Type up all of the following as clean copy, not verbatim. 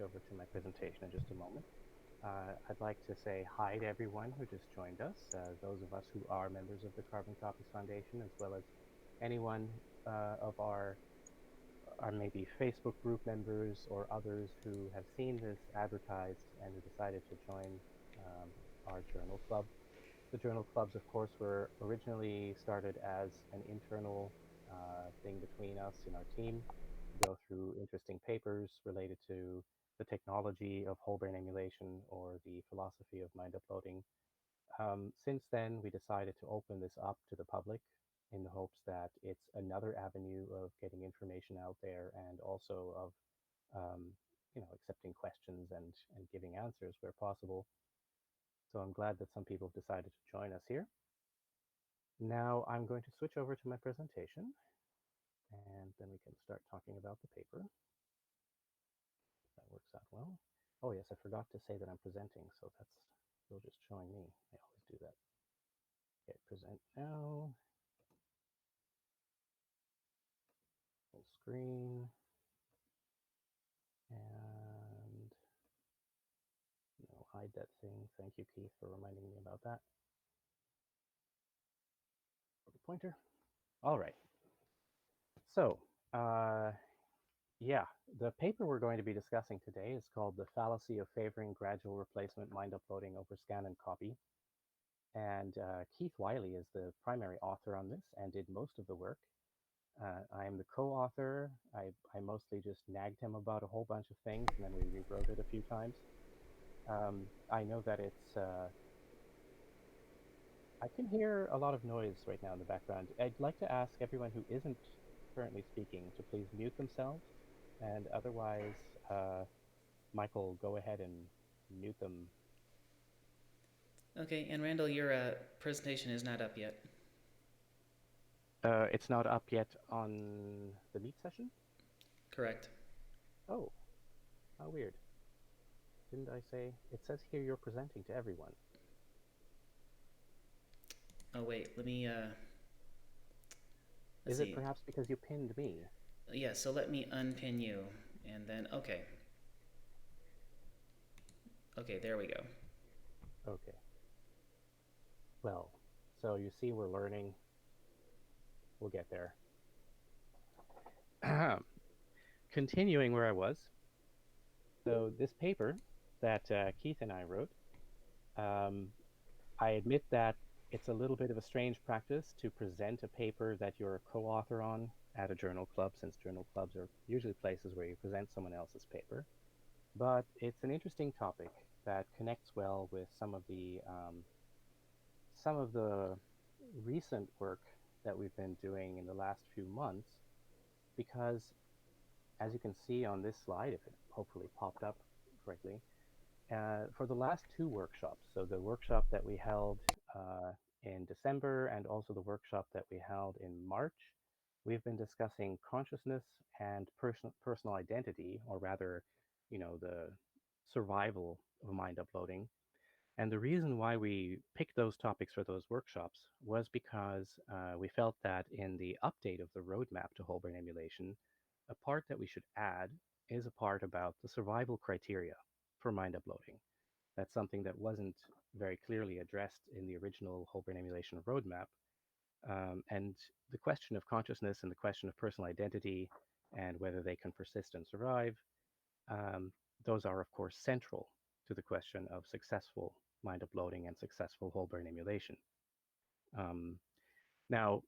over to my presentation in just a moment. I'd like to say hi to everyone who just joined us, those of us who are members of the Carboncopies Foundation, as well as anyone of our maybe Facebook group members or others who have seen this advertised and who decided to join our journal club. The journal clubs, of course, were originally started as an internal thing between us in our team to go through interesting papers related to the technology of whole brain emulation or the philosophy of mind uploading. Since then, we decided to open this up to the public in the hopes that it's another avenue of getting information out there and also of accepting questions and giving answers where possible. So I'm glad that some people have decided to join us here. Now I'm going to switch over to my presentation, and then we can start talking about the paper. That works out well. Oh yes, I forgot to say that I'm presenting, so that's still just showing me. I always do that. Okay, present now. Full screen. And no, hide that thing. Thank you, Keith, for reminding me about that. The pointer. All right. So, yeah, the paper we're going to be discussing today is called The Fallacy of Favoring Gradual Replacement Mind Uploading Over Scan and Copy. And Keith Wiley is the primary author on this and did most of the work. I am the co-author. I mostly just nagged him about a whole bunch of things, and then we rewrote it a few times. I know that it's... I can hear a lot of noise right now in the background. I'd like to ask everyone who isn't currently speaking to please mute themselves, and otherwise, Michael, go ahead and mute them. Okay, and Randall, your presentation is not up yet. It's not up yet on the Meet session? Correct. Oh, how weird. Didn't I say? It says here you're presenting to everyone. Oh wait, let me. Let's Is it see. perhaps because you pinned me? Yeah, so let me unpin you, and then okay. Okay, there we go. Okay. Well, so you see we're learning. We'll get there. Continuing where I was. So this paper that Keith and I wrote, I admit that it's a little bit of a strange practice to present a paper that you're a co-author on at a journal club, since journal clubs are usually places where you present someone else's paper. But it's an interesting topic that connects well with some of the recent work that we've been doing in the last few months, because as you can see on this slide, if it hopefully popped up correctly, for the last two workshops, so the workshop that we held in December and also the workshop that we held in March, we've been discussing consciousness and personal identity, or rather, the survival of mind uploading. And the reason why we picked those topics for those workshops was because we felt that in the update of the roadmap to whole brain emulation, a part that we should add is a part about the survival criteria for mind uploading. That's something that wasn't very clearly addressed in the original whole brain emulation roadmap. And the question of consciousness and the question of personal identity and whether they can persist and survive, those are, of course, central to the question of successful mind uploading and successful whole brain emulation. Now,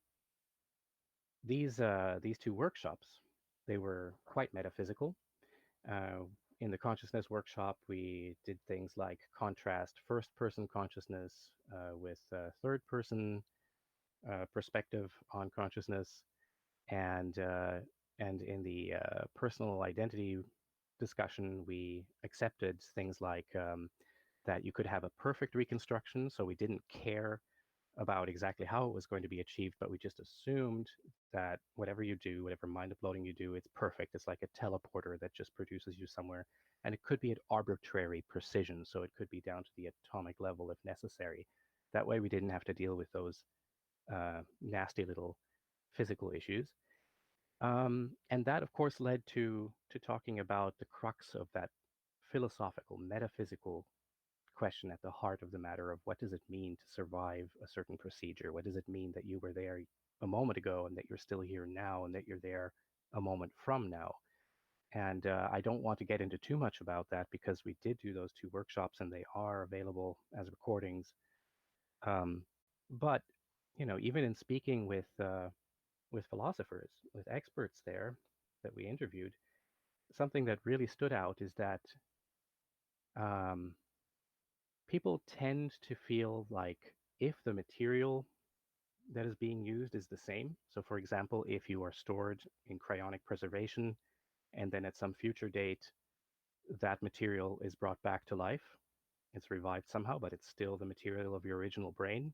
these two workshops, they were quite metaphysical. In the consciousness workshop, we did things like contrast first-person consciousness with third-person perspective on consciousness, and in the personal identity discussion, we accepted things like that you could have a perfect reconstruction, so we didn't care about exactly how it was going to be achieved, but we just assumed that whatever you do, whatever mind uploading you do, it's perfect. It's like a teleporter that just produces you somewhere. And it could be at arbitrary precision, so it could be down to the atomic level if necessary. That way we didn't have to deal with those nasty little physical issues. And that, of course, led to talking about the crux of that philosophical, metaphysical question at the heart of the matter of what does it mean to survive a certain procedure? What does it mean that you were there a moment ago and that you're still here now and that you're there a moment from now? And I don't want to get into too much about that because we did do those 2 workshops and they are available as recordings. Um, but even in speaking with philosophers, with experts there that we interviewed, something that really stood out is that um, people tend to feel like if the material that is being used is the same. So, for example, if you are stored in cryonic preservation and then at some future date that material is brought back to life, it's revived somehow, but it's still the material of your original brain,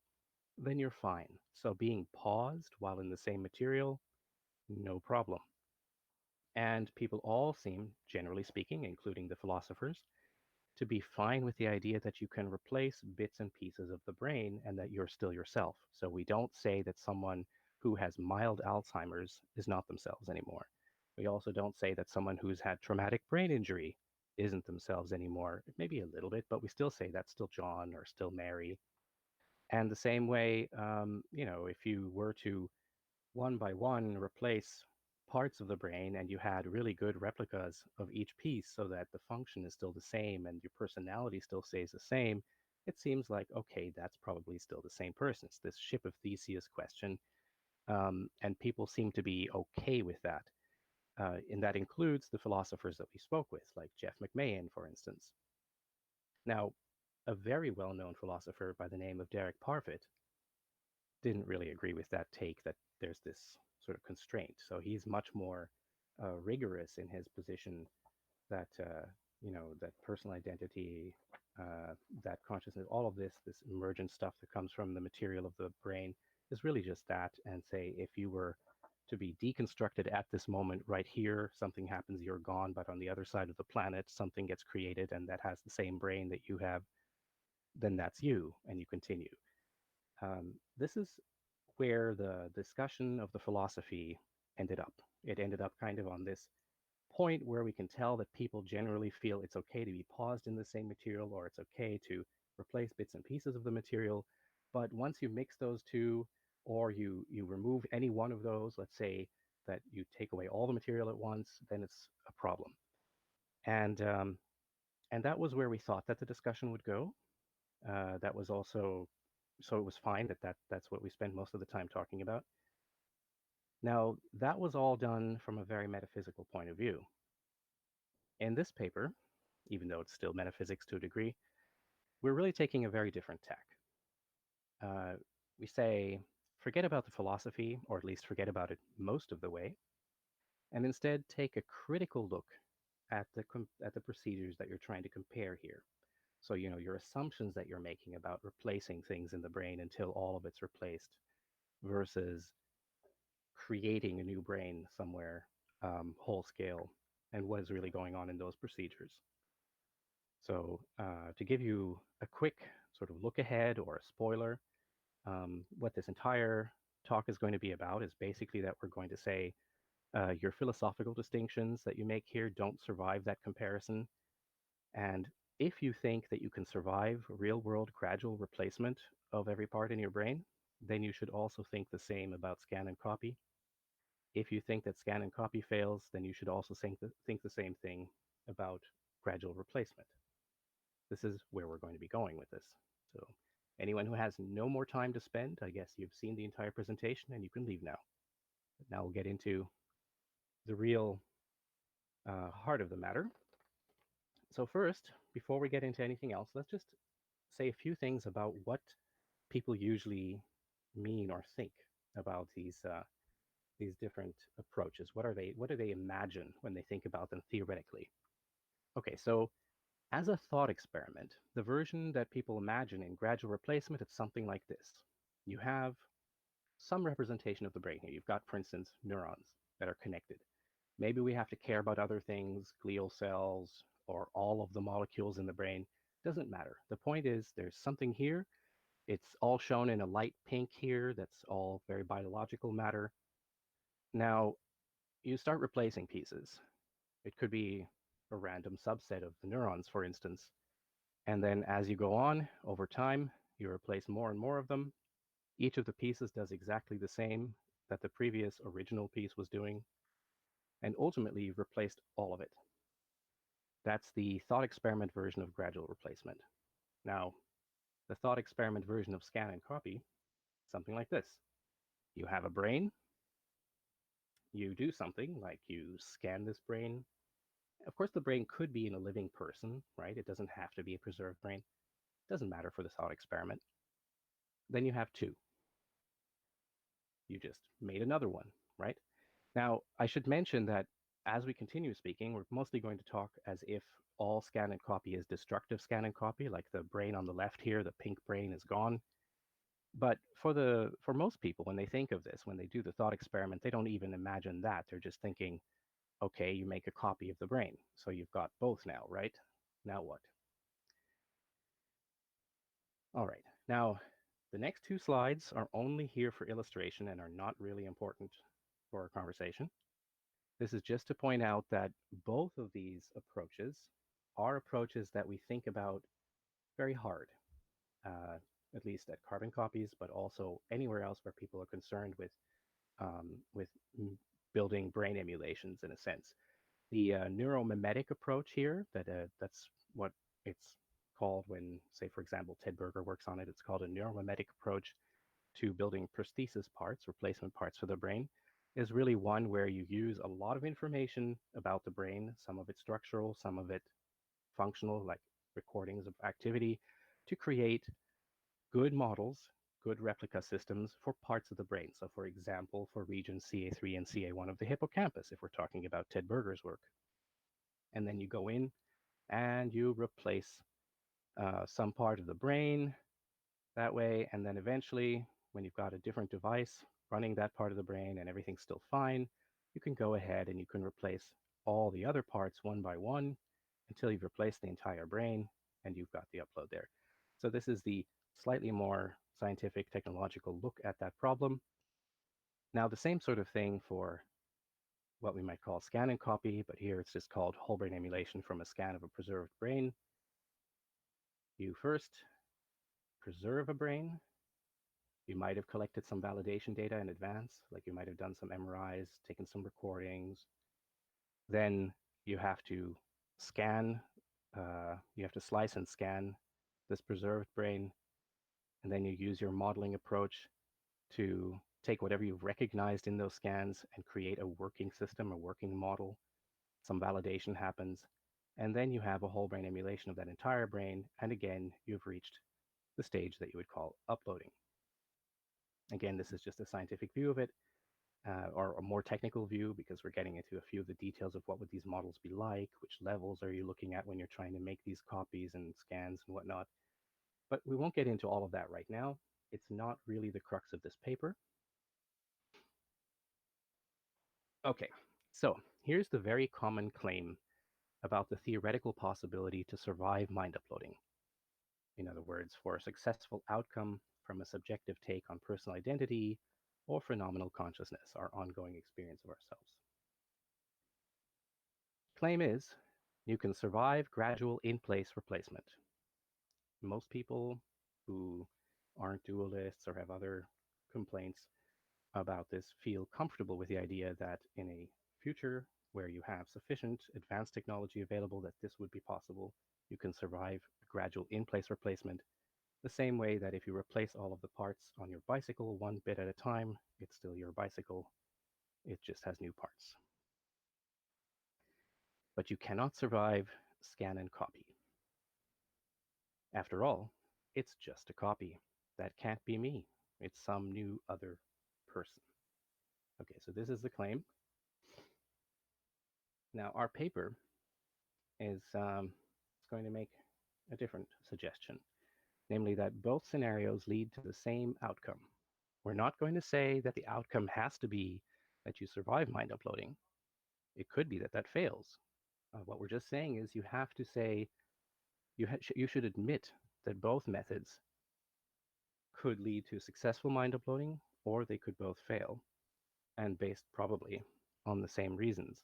then you're fine. So, being paused while in the same material, no problem. And people all seem, generally speaking, including the philosophers, to be fine with the idea that you can replace bits and pieces of the brain and that you're still yourself. So we don't say that someone who has mild Alzheimer's is not themselves anymore. We also don't say that someone who's had traumatic brain injury isn't themselves anymore. Maybe a little bit, but we still say that's still John or still Mary. And the same way, if you were to one by one replace parts of the brain and you had really good replicas of each piece so that the function is still the same and your personality still stays the same, it seems like, okay, that's probably still the same person. It's this ship of Theseus question. And people seem to be okay with that. And that includes the philosophers that we spoke with, like Jeff McMahon, for instance. Now, a very well known philosopher by the name of Derek Parfit didn't really agree with that take that there's this sort of constraint. So he's much more rigorous in his position that that personal identity, that consciousness, all of this emergent stuff that comes from the material of the brain is really just that. And say if you were to be deconstructed at this moment right here, something happens, you're gone, but on the other side of the planet, something gets created and that has the same brain that you have, then that's you, and you continue. This is where the discussion of the philosophy ended up. It ended up kind of on this point where we can tell that people generally feel it's okay to be paused in the same material or it's okay to replace bits and pieces of the material. But once you mix those two or you remove any one of those, let's say that you take away all the material at once, then it's a problem. And and that was where we thought that the discussion would go. That was also so it was fine that's what we spend most of the time talking about. Now, that was all done from a very metaphysical point of view. In this paper, even though it's still metaphysics to a degree, we're really taking a very different tack. Uh, we say, forget about the philosophy, or at least forget about it most of the way, and instead take a critical look at the procedures that you're trying to compare here. So, your assumptions that you're making about replacing things in the brain until all of it's replaced versus creating a new brain somewhere whole scale and what is really going on in those procedures. So to give you a quick sort of look ahead or a spoiler, what this entire talk is going to be about is basically that we're going to say your philosophical distinctions that you make here don't survive that comparison. And if you think that you can survive real world gradual replacement of every part in your brain, then you should also think the same about scan and copy. If you think that scan and copy fails, then you should also think the same thing about gradual replacement. This is where we're going to be going with this. So anyone who has no more time to spend, I guess you've seen the entire presentation and you can leave now. Now we'll get into the real heart of the matter. So first, before we get into anything else, let's just say a few things about what people usually mean or think about these different approaches. What do they imagine when they think about them theoretically? Okay, so as a thought experiment, the version that people imagine in gradual replacement is something like this. You have some representation of the brain here. You've got, for instance, neurons that are connected. Maybe we have to care about other things, glial cells, or all of the molecules in the brain. Doesn't matter. The point is there's something here. It's all shown in a light pink here. That's all very biological matter. Now, you start replacing pieces. It could be a random subset of the neurons, for instance. And then as you go on over time, you replace more and more of them. Each of the pieces does exactly the same that the previous original piece was doing. And ultimately, you've replaced all of it. That's the thought experiment version of gradual replacement. Now, the thought experiment version of scan and copy, something like this. You have a brain, you do something like you scan this brain. Of course, the brain could be in a living person, right? It doesn't have to be a preserved brain. It doesn't matter for the thought experiment. Then you have two. You just made another one, right? Now, I should mention that as we continue speaking, we're mostly going to talk as if all scan and copy is destructive scan and copy, like the brain on the left here, the pink brain is gone. But for most people, when they think of this, when they do the thought experiment, they don't even imagine that. They're just thinking, okay, you make a copy of the brain. So you've got both now, right? Now what? All right. Now, the next two slides are only here for illustration and are not really important for our conversation. This is just to point out that both of these approaches are approaches that we think about very hard, uh, at least at Carboncopies, but also anywhere else where people are concerned with building brain emulations in a sense. The neuromimetic approach here, that's what it's called when, say, for example, Ted Berger works on it. It's called a neuromimetic approach to building prosthesis parts, replacement parts for the brain, is really one where you use a lot of information about the brain, some of it structural, some of it functional, like recordings of activity, to create good models, good replica systems for parts of the brain. So, for example, for regions CA3 and CA1 of the hippocampus, if we're talking about Ted Berger's work. And then you go in and you replace some part of the brain that way. And then eventually, when you've got a different device running that part of the brain and everything's still fine, you can go ahead and you can replace all the other parts one by one until you've replaced the entire brain and you've got the upload there. So this is the slightly more scientific technological look at that problem. Now, the same sort of thing for what we might call scan and copy, but here it's just called whole brain emulation from a scan of a preserved brain. You first preserve a brain. You might have collected some validation data in advance, like you might have done some MRIs, taken some recordings. Then you have to scan, you have to slice and scan this preserved brain, and then you use your modeling approach to take whatever you've recognized in those scans and create a working system, a working model. Some validation happens, and then you have a whole brain emulation of that entire brain, and again, you've reached the stage that you would call uploading. Again, this is just a scientific view of it, or a more technical view, because we're getting into a few of the details of what would these models be like, which levels are you looking at when you're trying to make these copies and scans and whatnot. But we won't get into all of that right now. It's not really the crux of this paper. Okay, so here's the very common claim about the theoretical possibility to survive mind uploading. In other words, for a successful outcome from a subjective take on personal identity or phenomenal consciousness, our ongoing experience of ourselves. Claim is, you can survive gradual in-place replacement. Most people who aren't dualists or have other complaints about this feel comfortable with the idea that in a future where you have sufficient advanced technology available that this would be possible, you can survive gradual in-place replacement the same way that if you replace all of the parts on your bicycle one bit at a time, it's still your bicycle. It just has new parts. But you cannot survive scan and copy. After all, it's just a copy. That can't be me. It's some new other person. Okay, so this is the claim. Now, our paper is going to make a different suggestion, namely that both scenarios lead to the same outcome. We're not going to say that the outcome has to be that you survive mind uploading. It could be that that fails. What we're just saying is you have to say, you should admit that both methods could lead to successful mind uploading, or they could both fail, and based probably on the same reasons.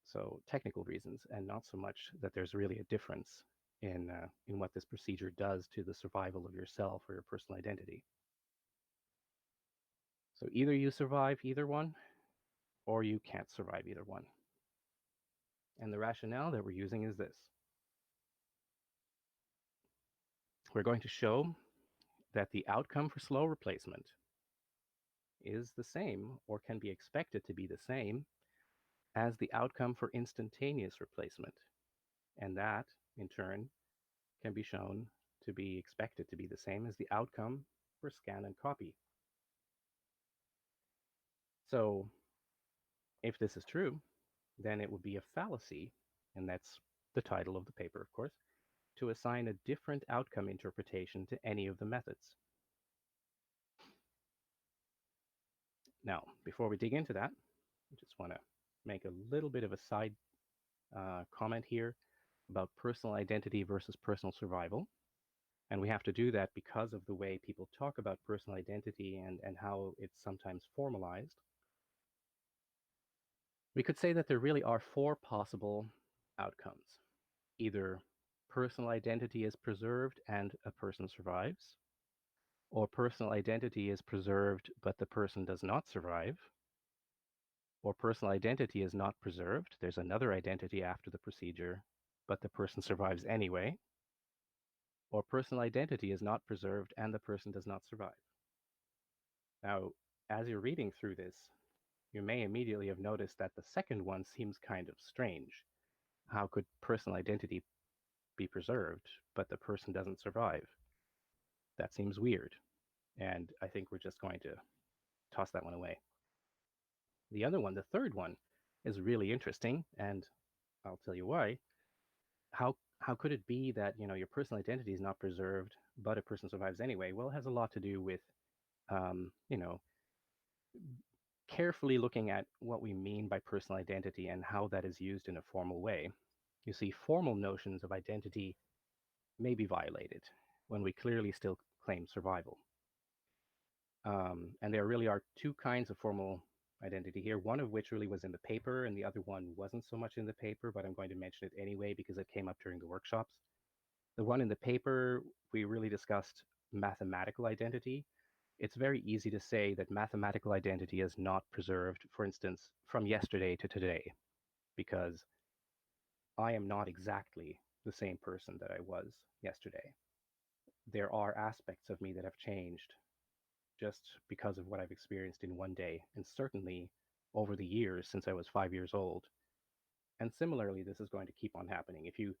So technical reasons, and not so much that there's really a difference in what this procedure does to the survival of yourself or your personal identity. So either you survive either one, or you can't survive either one. And the rationale that we're using is this. We're going to show that the outcome for slow replacement is the same, or can be expected to be the same, as the outcome for instantaneous replacement. And that, in turn, can be shown to be expected to be the same as the outcome for scan and copy. So if this is true, then it would be a fallacy, and that's the title of the paper, of course, to assign a different outcome interpretation to any of the methods. Now, before we dig into that, I just want to make a little bit of a side comment here about personal identity versus personal survival. And we have to do that because of the way people talk about personal identity and how it's sometimes formalized. We could say that there really are four possible outcomes. Either personal identity is preserved and a person survives, or personal identity is preserved but the person does not survive, or personal identity is not preserved, there's another identity after the procedure, but the person survives anyway, or personal identity is not preserved and the person does not survive. Now, as you're reading through this, you may immediately have noticed that the second one seems kind of strange. How could personal identity be preserved, but the person doesn't survive? That seems weird, and I think we're just going to toss that one away. The other one, the third one, is really interesting, and I'll tell you why. How could it be that your personal identity is not preserved, but a person survives anyway? Well, it has a lot to do with carefully looking at what we mean by personal identity and how that is used in a formal way. You see, formal notions of identity may be violated when we clearly still claim survival. And there really are two kinds of formal identity here, one of which really was in the paper and the other one wasn't so much in the paper, but I'm going to mention it anyway because it came up during the workshops. The one in the paper, we really discussed mathematical identity. It's very easy to say that mathematical identity is not preserved, for instance, from yesterday to today, because I am not exactly the same person that I was yesterday. There are aspects of me that have changed just because of what I've experienced in one day, and certainly over the years since I was 5 years old. And similarly, this is going to keep on happening. If you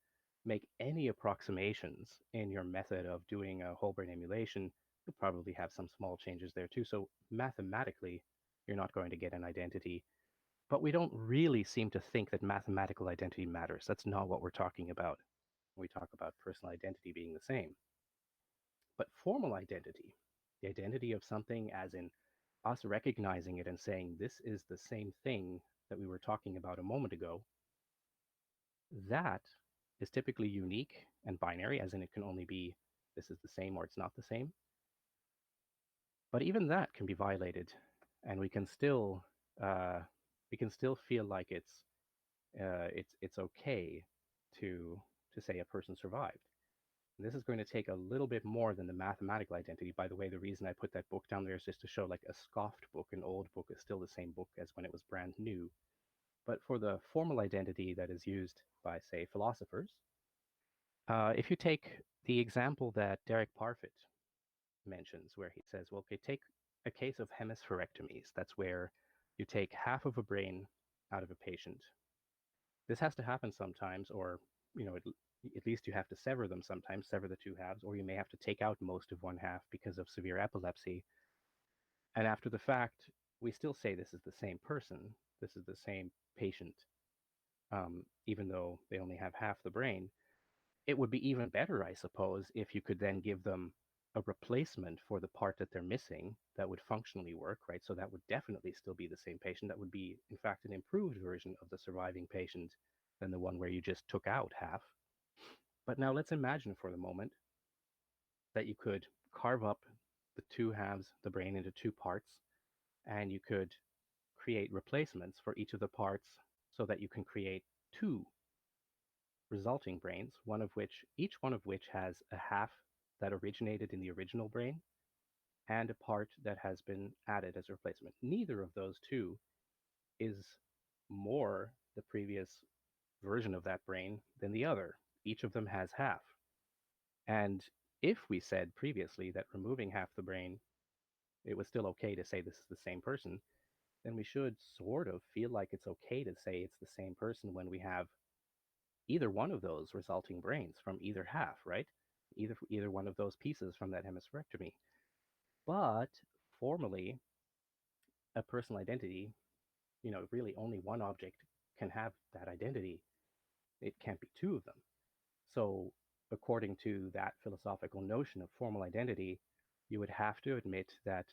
make any approximations in your method of doing a whole brain emulation, you'll probably have some small changes there too. So mathematically, you're not going to get an identity. But we don't really seem to think that mathematical identity matters. That's not what we're talking about when we talk about personal identity being the same. But formal identity, the identity of something as in us recognizing it and saying this is the same thing that we were talking about a moment ago, that is typically unique and binary, as in it can only be this is the same or it's not the same. But even that can be violated, and we can still feel like it's okay to say a person survived. And this is going to take a little bit more than the mathematical identity. By the way, the reason I put that book down there is just to show like a scoffed book, an old book is still the same book as when it was brand new. But for the formal identity that is used by, say, philosophers, if you take the example that Derek Parfit mentions, where he says, well, okay, take a case of hemispherectomies. That's where you take half of a brain out of a patient. This has to happen sometimes, or at least you have to sever them sometimes, sever the two halves, or you may have to take out most of one half because of severe epilepsy. And after the fact, we still say this is the same person, this is the same patient, even though they only have half the brain. It would be even better, I suppose, if you could then give them a replacement for the part that they're missing that would functionally work, right? So that would definitely still be the same patient. That would be, in fact, an improved version of the surviving patient than the one where you just took out half. But now let's imagine for the moment that you could carve up the two halves, the brain, into two parts, and you could create replacements for each of the parts so that you can create two resulting brains, each one of which has a half that originated in the original brain and a part that has been added as a replacement. Neither of those two is more the previous version of that brain than the other. Each of them has half. And if we said previously that removing half the brain, it was still okay to say this is the same person, then we should sort of feel like it's okay to say it's the same person when we have either one of those resulting brains from either half, right? Either one of those pieces from that hemispherectomy. But formally, a personal identity, really only one object can have that identity. It can't be two of them. So, according to that philosophical notion of formal identity, you would have to admit that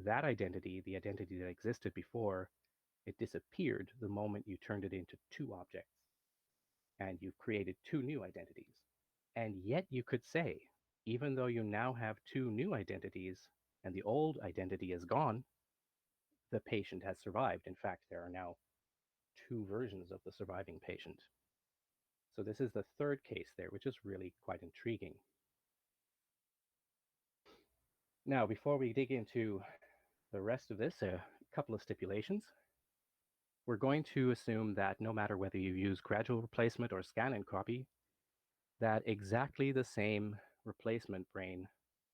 that identity, the identity that existed before, it disappeared the moment you turned it into two objects. And you've created two new identities. And yet you could say, even though you now have two new identities and the old identity is gone, the patient has survived. In fact, there are now two versions of the surviving patient. So this is the third case there, which is really quite intriguing. Now, before we dig into the rest of this, a couple of stipulations. We're going to assume that no matter whether you use gradual replacement or scan and copy, that exactly the same replacement brain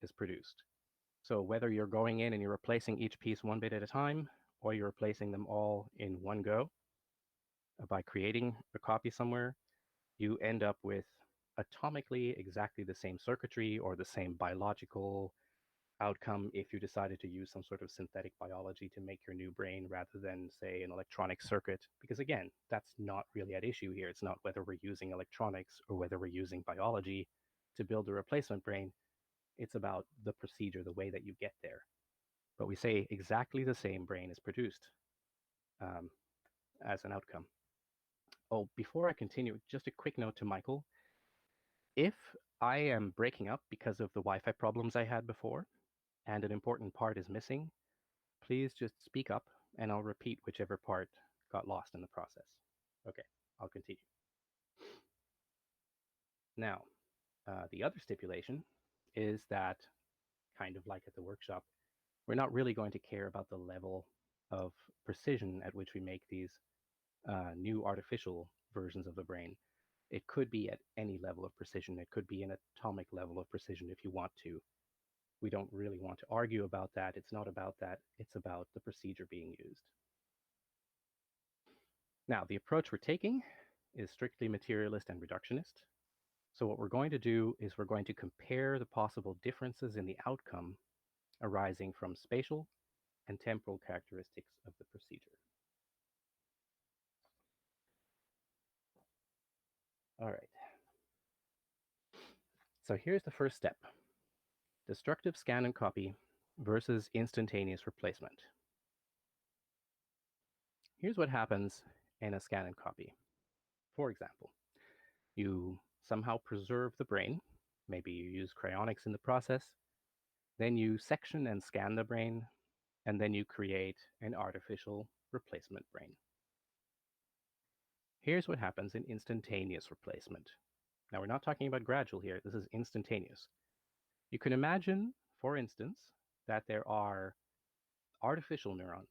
is produced. So whether you're going in and you're replacing each piece one bit at a time, or you're replacing them all in one go by creating a copy somewhere, you end up with atomically exactly the same circuitry or the same biological outcome if you decided to use some sort of synthetic biology to make your new brain rather than, say, an electronic circuit. Because again, that's not really at issue here. It's not whether we're using electronics or whether we're using biology to build a replacement brain. It's about the procedure, the way that you get there. But we say exactly the same brain is produced as an outcome. Oh, before I continue, just a quick note to Michael. If I am breaking up because of the Wi-Fi problems I had before, and an important part is missing, please just speak up and I'll repeat whichever part got lost in the process. Okay, I'll continue. Now, the other stipulation is that, kind of like at the workshop, we're not really going to care about the level of precision at which we make these new artificial versions of the brain. It could be at any level of precision. It could be an atomic level of precision if you want to. We don't really want to argue about that. It's not about that. It's about the procedure being used. Now, the approach we're taking is strictly materialist and reductionist. So what we're going to do is we're going to compare the possible differences in the outcome arising from spatial and temporal characteristics of the procedure. All right. So here's the first step. Destructive scan and copy versus instantaneous replacement. Here's what happens in a scan and copy. For example, you somehow preserve the brain. Maybe you use cryonics in the process. Then you section and scan the brain, and then you create an artificial replacement brain. Here's what happens in instantaneous replacement. Now, we're not talking about gradual here. This is instantaneous. You can imagine, for instance, that there are artificial neurons,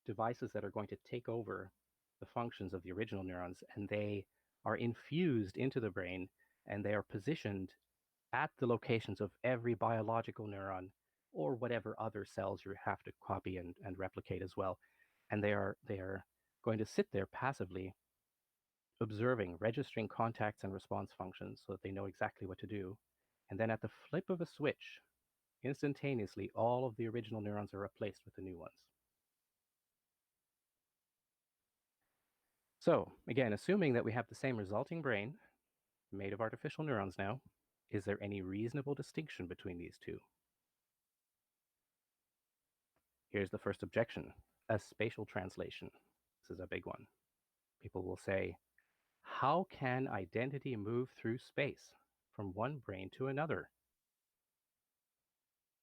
devices that are going to take over the functions of the original neurons, and they are infused into the brain, and they are positioned at the locations of every biological neuron or whatever other cells you have to copy and replicate as well. And they are going to sit there passively observing, registering contacts and response functions so that they know exactly what to do. And then at the flip of a switch, instantaneously, all of the original neurons are replaced with the new ones. So again, assuming that we have the same resulting brain made of artificial neurons now, is there any reasonable distinction between these two? Here's the first objection, a spatial translation. This is a big one. People will say, how can identity move through space from one brain to another?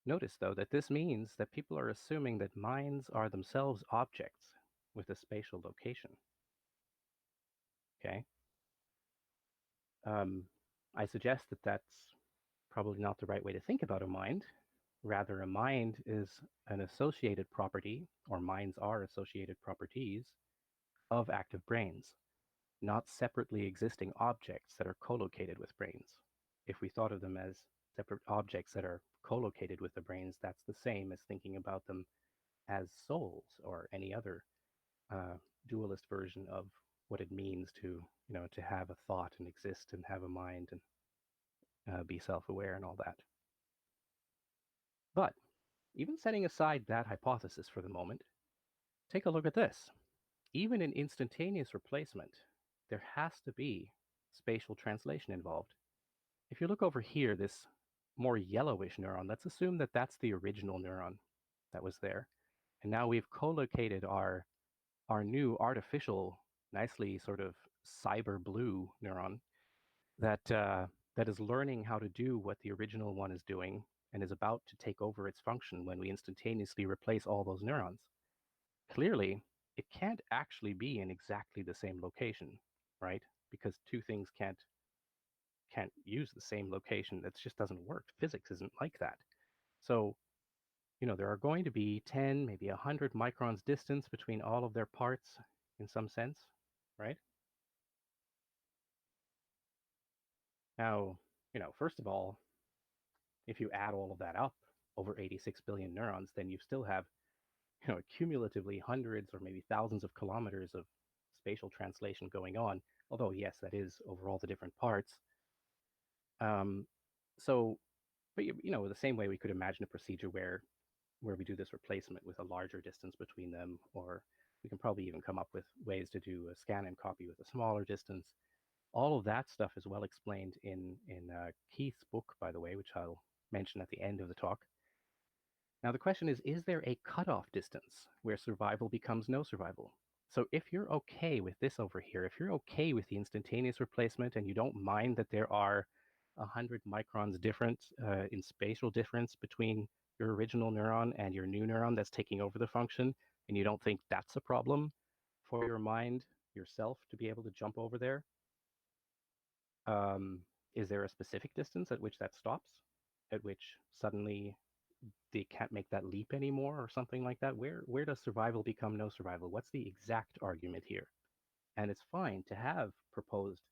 Notice, though, that this means that people are assuming that minds are themselves objects with a spatial location. Okay. I suggest that that's probably not the right way to think about a mind. Rather, a mind is an associated property, or minds are associated properties of active brains, not separately existing objects that are co-located with brains. If we thought of them as separate objects that are co-located with the brains, that's the same as thinking about them as souls or any other uh, dualist version of what it means to, to have a thought and exist and have a mind and be self-aware and all that. But even setting aside that hypothesis for the moment, take a look at this. Even in instantaneous replacement, there has to be spatial translation involved. If you look over here, this more yellowish neuron, let's assume that that's the original neuron that was there. And now we've co-located our new artificial, nicely sort of cyber blue neuron that is learning how to do what the original one is doing and is about to take over its function when we instantaneously replace all those neurons. Clearly, it can't actually be in exactly the same location, right? Because two things can't use the same location. That just doesn't work. Physics isn't like that. So, there are going to be 10, maybe 100 microns distance between all of their parts in some sense, right? Now, first of all, if you add all of that up over 86 billion neurons, then you still have, cumulatively hundreds or maybe thousands of kilometers of spatial translation going on. Although, yes, that is over all the different parts. Um, so, but the same way we could imagine a procedure where we do this replacement with a larger distance between them, or we can probably even come up with ways to do a scan and copy with a smaller distance. All of that stuff is well explained in Keith's book, by the way, which I'll mention at the end of the talk. Now the question is there a cutoff distance where survival becomes no survival? So if you're okay with this over here, if you're okay with the instantaneous replacement and you don't mind that there are 100 microns difference in spatial difference between your original neuron and your new neuron that's taking over the function, and you don't think that's a problem for your mind yourself to be able to jump over there, is there a specific distance at which that stops? At which suddenly they can't make that leap anymore or something like that? Where does survival become no survival? What's the exact argument here? And it's fine to have proposed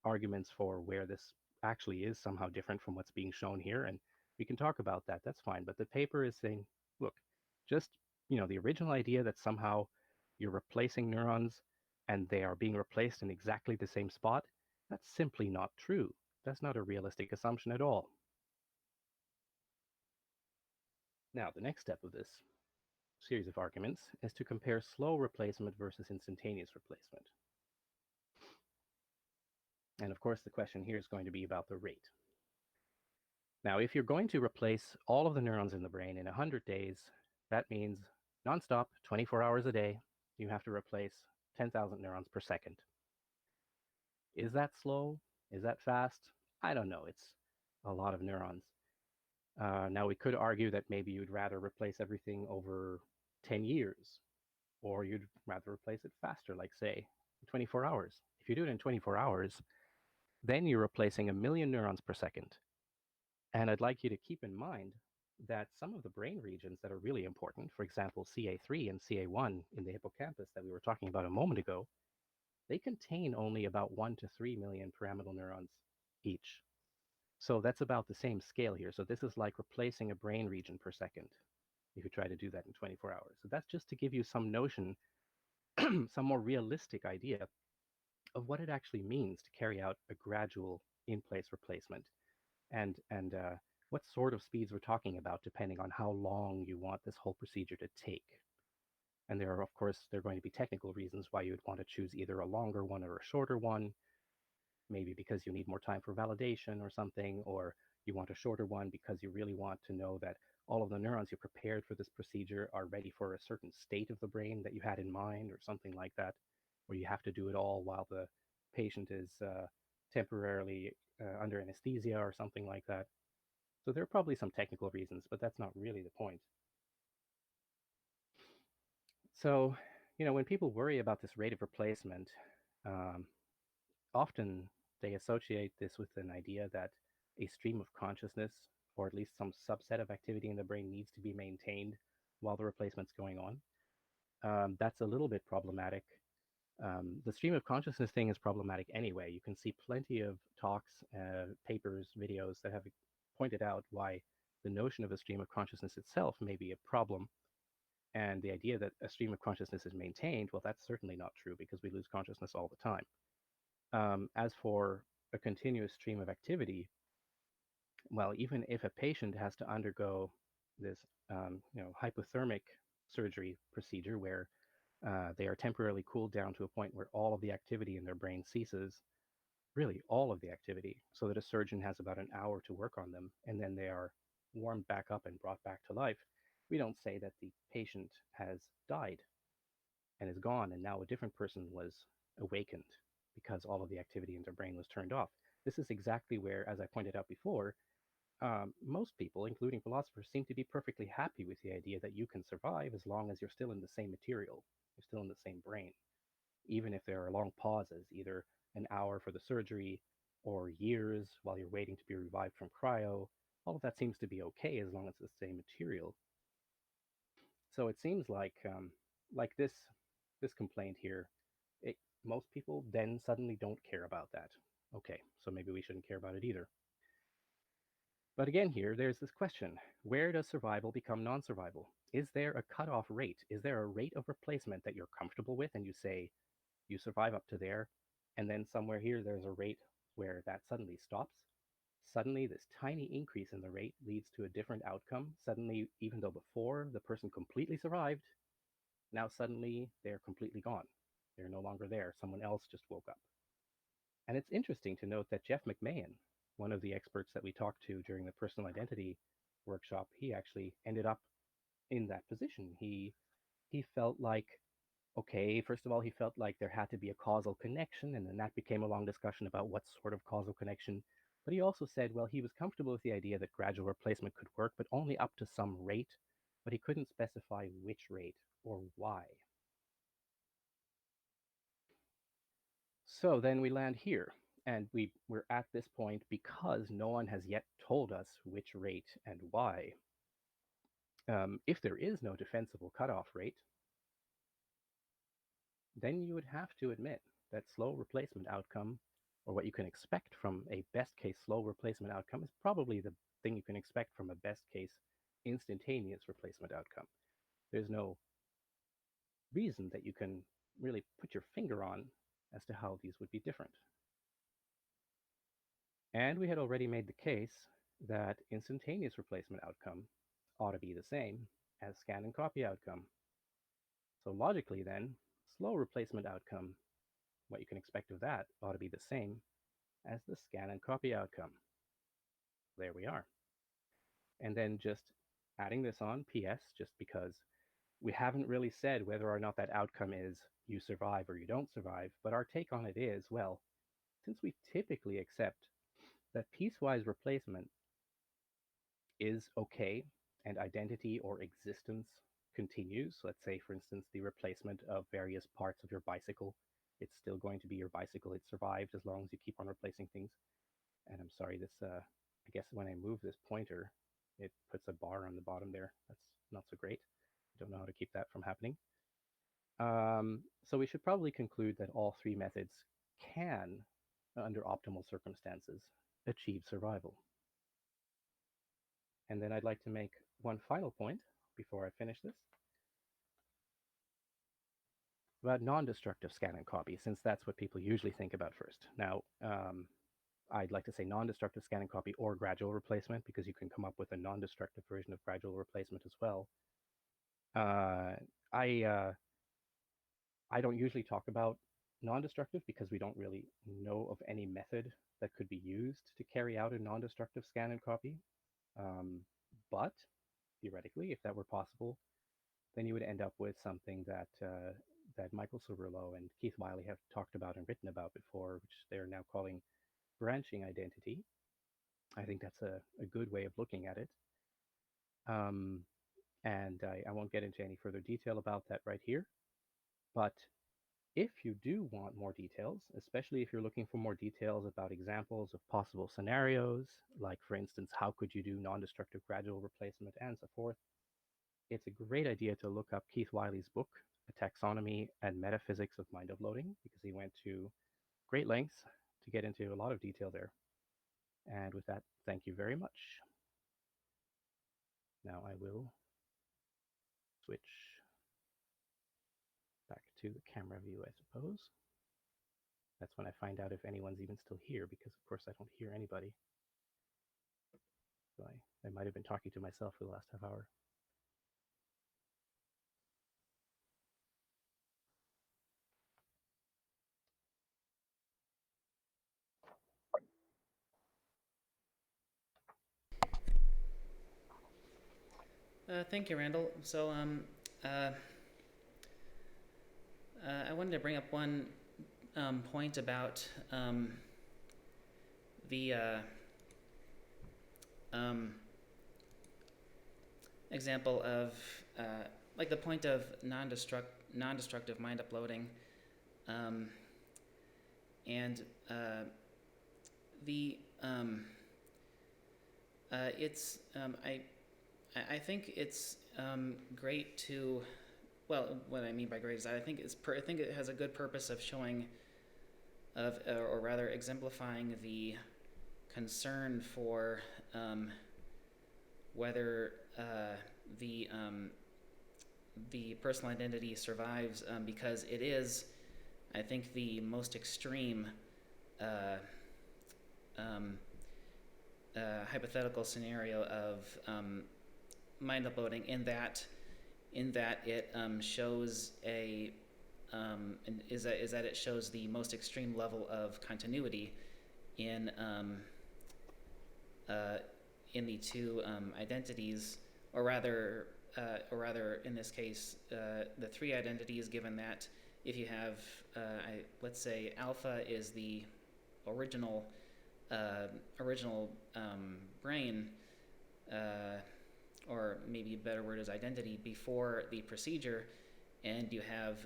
arguments for where this actually is somehow different from what's being shown here, and we can talk about that. That's fine. But the paper is saying, look, just the original idea that somehow you're replacing neurons and they are being replaced in exactly the same spot, that's simply not true. That's not a realistic assumption at all. Now, the next step of this series of arguments is to compare slow replacement versus instantaneous replacement. And of course, the question here is going to be about the rate. Now, if you're going to replace all of the neurons in the brain in 100 days, that means nonstop, 24 hours a day, you have to replace 10,000 neurons per second. Is that slow? Is that fast? I don't know. It's a lot of neurons. Now, we could argue that maybe you'd rather replace everything over 10 years, or you'd rather replace it faster, like, say, 24 hours. If you do it in 24 hours, then you're replacing 1 million neurons per second. And I'd like you to keep in mind that some of the brain regions that are really important, for example, CA3 and CA1 in the hippocampus that we were talking about a moment ago, they contain only about 1 to 3 million pyramidal neurons each. So that's about the same scale here. So this is like replacing a brain region per second if you try to do that in 24 hours. So that's just to give you some notion, some more realistic idea of what it actually means to carry out a gradual in-place replacement, and what sort of speeds we're talking about depending on how long you want this whole procedure to take. And there are, of course, there are going to be technical reasons why you would want to choose either a longer one or a shorter one, maybe because you need more time for validation or something, or you want a shorter one because you really want to know that all of the neurons you prepared for this procedure are ready for a certain state of the brain that you had in mind or something like that, or you have to do it all while the patient is temporarily under anesthesia or something like that. So there are probably some technical reasons, but that's not really the point. So, when people worry about this rate of replacement, often they associate this with an idea that a stream of consciousness, or at least some subset of activity in the brain, needs to be maintained while the replacement's going on. That's a little bit problematic. The stream of consciousness thing is problematic anyway. You can see plenty of talks, papers, videos that have pointed out why the notion of a stream of consciousness itself may be a problem. And the idea that a stream of consciousness is maintained, well, that's certainly not true because we lose consciousness all the time. As for a continuous stream of activity, well, even if a patient has to undergo this, hypothermic surgery procedure where they are temporarily cooled down to a point where all of the activity in their brain ceases, really all of the activity, so that a surgeon has about an hour to work on them, and then they are warmed back up and brought back to life. We don't say that the patient has died and is gone, and now a different person was awakened because all of the activity in their brain was turned off. This is exactly where, as I pointed out before, most people, including philosophers, seem to be perfectly happy with the idea that you can survive as long as you're still in the same material, you're still in the same brain, even if there are long pauses, either an hour for the surgery or years while you're waiting to be revived from cryo. All of that seems to be okay as long as it's the same material. So it seems like this complaint here, most people then suddenly don't care about that. Okay, so maybe we shouldn't care about it either. But again, here, there's this question. Where does survival become non-survival? Is there a cutoff rate? Is there a rate of replacement that you're comfortable with and you say you survive up to there, and then somewhere here there's a rate where that suddenly stops? Suddenly, this tiny increase in the rate leads to a different outcome. Suddenly, even though before the person completely survived, now suddenly they're completely gone. They're no longer there. Someone else just woke up. And it's interesting to note that Jeff McMahon, one of the experts that we talked to during the personal identity workshop, he actually ended up in that position. He felt like, okay, first of all, he felt like there had to be a causal connection, and then that became a long discussion about what sort of causal connection. But he also said, well, he was comfortable with the idea that gradual replacement could work, but only up to some rate, but he couldn't specify which rate or why. So then we land here, and we're at this point because no one has yet told us which rate and why. If there is no defensible cutoff rate, then you would have to admit that slow replacement outcome, or what you can expect from a best case slow replacement outcome, is probably the thing you can expect from a best case instantaneous replacement outcome. There's no reason that you can really put your finger on as to how these would be different. And we had already made the case that instantaneous replacement outcome ought to be the same as scan and copy outcome. So logically then, slow replacement outcome, what you can expect of that ought to be the same as the scan and copy outcome. There we are. And then just adding this on, PS, just because we haven't really said whether or not that outcome is you survive or you don't survive, but our take on it is, well, since we typically accept that piecewise replacement is okay and identity or existence continues, let's say, for instance, the replacement of various parts of your bicycle, it's still going to be your bicycle. It survived as long as you keep on replacing things. And I'm sorry, I guess when I move this pointer, it puts a bar on the bottom there. That's not so great. I don't know how to keep that from happening. So we should probably conclude that all three methods can, under optimal circumstances, achieve survival. And then I'd like to make one final point before I finish this about non-destructive scan and copy, since that's what people usually think about first. Now, I'd like to say non-destructive scan and copy or gradual replacement, because you can come up with a non-destructive version of gradual replacement as well. Uh, I I don't usually talk about non-destructive because we don't really know of any method that could be used to carry out a non-destructive scan and copy. But theoretically, if that were possible, then you would end up with something that Michael Cirillo and Keith Wiley have talked about and written about before, which they're now calling branching identity. I think that's a good way of looking at it. And I won't get into any further detail about that right here. But If you do want more details, especially if you're looking for more details about examples of possible scenarios, like for instance, how could you do non-destructive gradual replacement and so forth, it's a great idea to look up Keith Wiley's book, A Taxonomy and Metaphysics of Mind Uploading, because he went to great lengths to get into a lot of detail there. And with that, thank you very much. Now I will switch back to the camera view, I suppose. That's when I find out if anyone's even still here, because of course I don't hear anybody. So I might have been talking to myself for the last half hour. Thank you, Randall. So, uh, I wanted to bring up one point about the um, example of like the point of non-destructive mind uploading, and the it's I think it's great to, well, what I mean by great is I think I think it has a good purpose of showing or rather exemplifying the concern for whether the personal identity survives, because it is, I think, the most extreme hypothetical scenario of mind uploading, in that it shows a is that it shows the most extreme level of continuity in the two identities, or rather in this case the three identities, given that if you have let's say alpha is the original brain, or maybe a better word is identity, before the procedure, and you have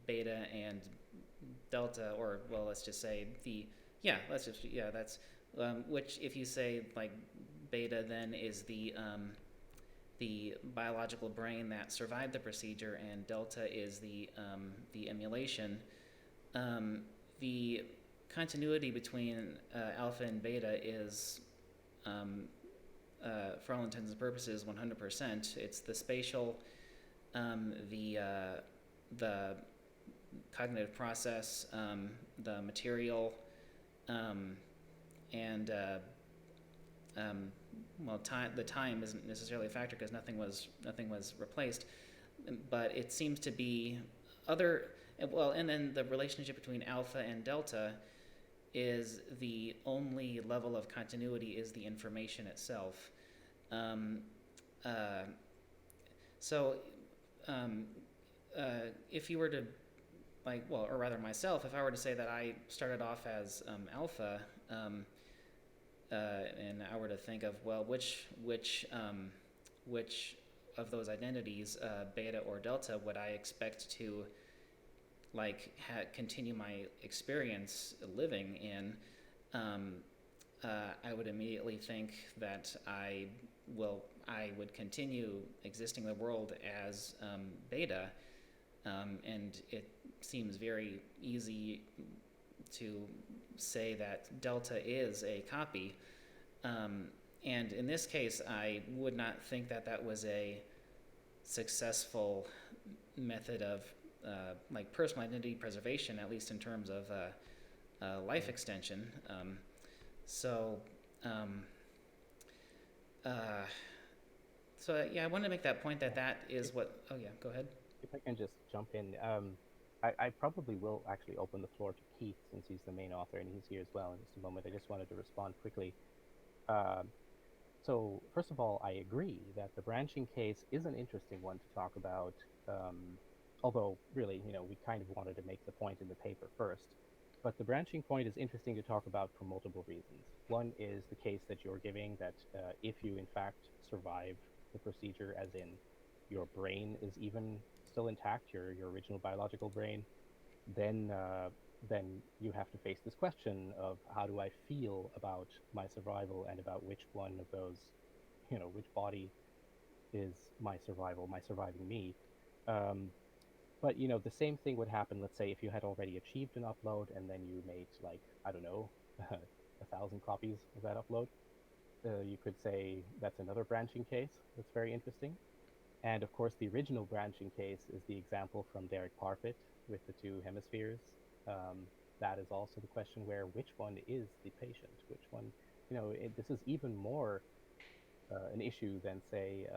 beta and delta, or well, let's just say that's which, if you say like beta then is the biological brain that survived the procedure, and delta is the emulation. The continuity between alpha and beta is, for all intents and purposes, 100%. It's the spatial, the cognitive process, the material, and well, the time isn't necessarily a factor because nothing was replaced, but it seems to be other. Well, and then the relationship between alpha and delta is the only level of continuity is the information itself. So if you were to, like, well, or rather myself, if I were to say that I started off as alpha, and I were to think of, well, which of those identities, beta or delta, would I expect to like continue my experience living in, I would immediately think that I would continue existing in the world as beta, and it seems very easy to say that delta is a copy. And in this case, I would not think that that was a successful method of like personal identity preservation, at least in terms of life extension. So yeah, I wanted to make that point that that is what. Oh yeah, go ahead. If I can just jump in, I probably will actually open the floor to Keith since he's the main author and he's here as well in just a moment. I just wanted to respond quickly. So first of all, I agree that the branching case is an interesting one to talk about. Although really, we kind of wanted to make the point in the paper first. But the branching point is interesting to talk about for multiple reasons. One is the case that you're giving, that if you in fact survive the procedure, as in your brain is even still intact, your original biological brain, then then you have to face this question of how do I feel about my survival and about which one of those, which body is my survival, my surviving me. Um, but the same thing would happen. Let's say if you had already achieved an upload and then you made like I don't know, 1,000 copies of that upload. You could say that's another branching case that's very interesting. And of course, the original branching case is the example from Derek Parfit with the two hemispheres. That is also the question where which one is the patient? Which one, this is even more an issue than, say,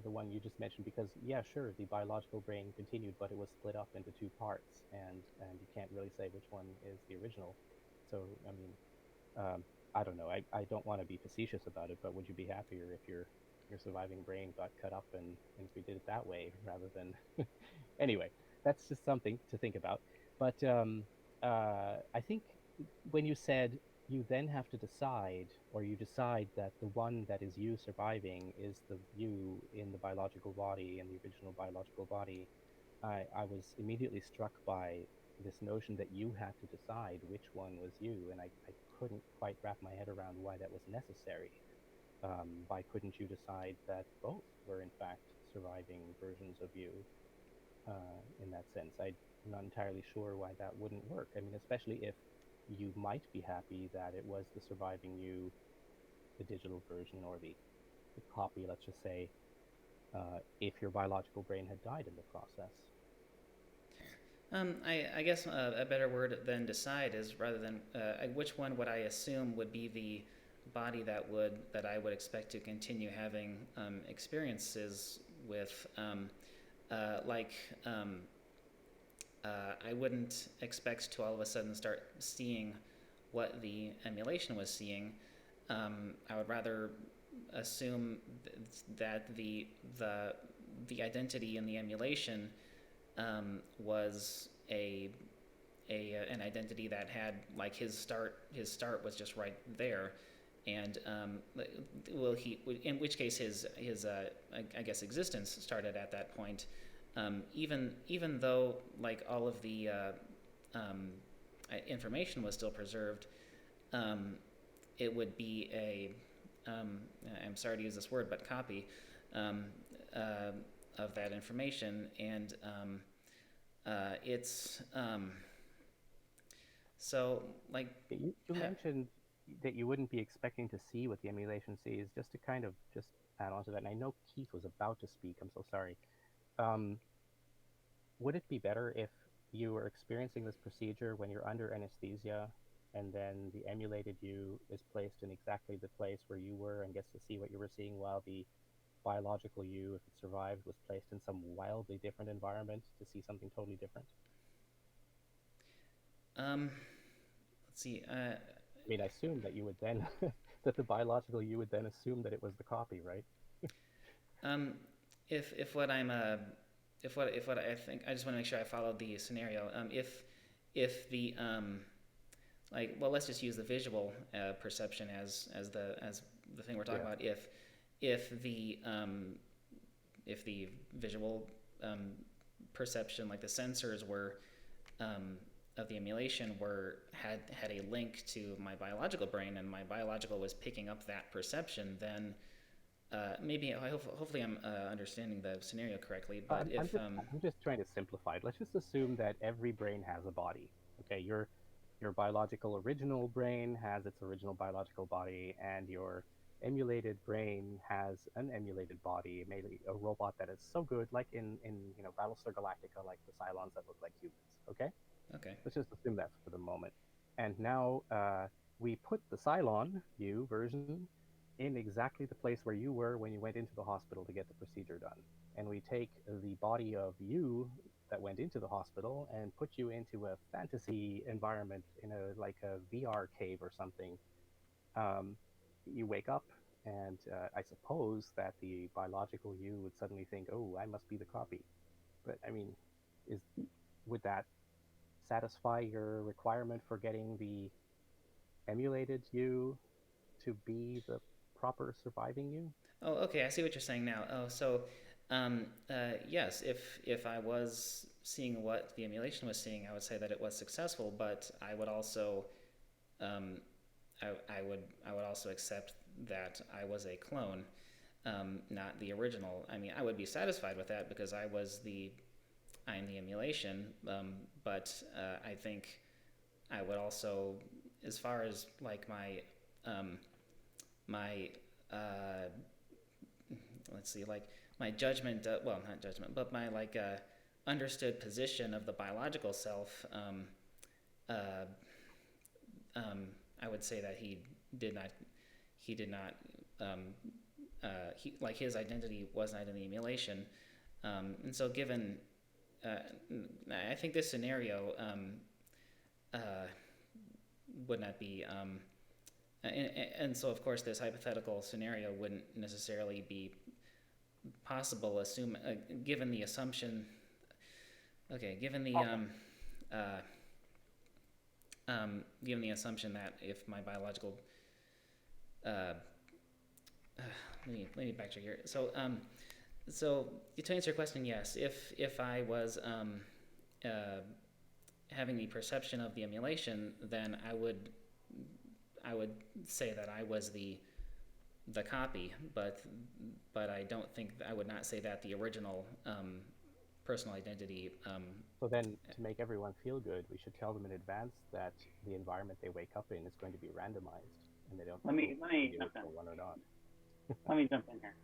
the one you just mentioned, because, yeah, sure, the biological brain continued, but it was split up into two parts, and you can't really say which one is the original. So, I mean, I don't know. I don't want to be facetious about it, but would you be happier if your surviving brain got cut up and we did it that way rather than anyway, that's just something to think about. But I think when you said you then have to decide, or you decide that the one that is you surviving is the you in the biological body, in the original biological body, I was immediately struck by this notion that you had to decide which one was you, and I couldn't quite wrap my head around why that was necessary. Why couldn't you decide that both were in fact surviving versions of you in that sense? I'm not entirely sure why that wouldn't work. I mean, especially if you might be happy that it was the surviving you, the digital version, or the copy, let's just say, if your biological brain had died in the process. I guess a better word than decide is rather than which one would I assume would be the body that I would expect to continue having experiences with. Like I wouldn't expect to all of a sudden start seeing what the emulation was seeing. I would rather assume that the identity in the emulation was an identity that had like his start was just right there, and well, he in which case his I guess existence started at that point, even though like all of the information was still preserved. It would be a I'm sorry to use this word, but copy um, uh, of that information, and it's so like You mentioned that you wouldn't be expecting to see what the emulation sees. Just to kind of just add on to that, and I know Keith was about to speak. I'm so sorry. Um, would it be better if you were experiencing this procedure when you're under anesthesia, and then the emulated you is placed in exactly the place where you were and gets to see what you were seeing, while the biological you, if it survived, was placed in some wildly different environment to see something totally different? um, let's see. I mean, I assume that you would then, that the biological you would then assume that it was the copy, right? Um, if what I'm if what I think, I just want to make sure I followed the scenario. If the like, well, let's just use the visual perception as the thing we're talking Yeah. about. If the if the visual um, perception, like the sensors were of the emulation, were had a link to my biological brain, and my biological was picking up that perception, then maybe hopefully I'm understanding the scenario correctly. But I'm if just trying to simplify it. Let's just assume that every brain has a body. Okay, your biological original brain has its original biological body, and your emulated brain has an emulated body, maybe a robot that is so good, like in Battlestar Galactica, like the Cylons that look like humans. Okay, okay, let's just assume that for the moment. And now we put the Cylon you version in exactly the place where you were when you went into the hospital to get the procedure done. And we take the body of you that went into the hospital and put you into a fantasy environment in a like a VR cave or something. Um, you wake up, and I suppose that the biological you would suddenly think, "Oh, I must be the copy." But I mean, is would that satisfy your requirement for getting the emulated you to be the proper surviving you? oh, okay, I see what you're saying now. Oh, so Yes, if I was seeing what the emulation was seeing, I would say that it was successful, but I would also um, I would also accept that I was a clone, not the original. I mean, I would be satisfied with that because I'm the emulation, but I think I would also, as far as like my let's see, like my judgment, well, not judgment, but my understood position of the biological self. Uh, I would say that did not, he did not, like his identity was not in the emulation, and so given, uh, I think this scenario uh, would not be. And so, of course, this hypothetical scenario wouldn't necessarily be possible, given the assumption. Okay, uh, given the assumption that if my biological, uh, let me backtrack here. So to answer your question, yes, if I was uh, having the perception of the emulation, then I would say that I was the copy, but I don't think I would not say that the original personal identity. So then, to make everyone feel good, we should tell them in advance that the environment they wake up in is going to be randomized, and they don't Let me jump for in. one or not. Let me jump in here.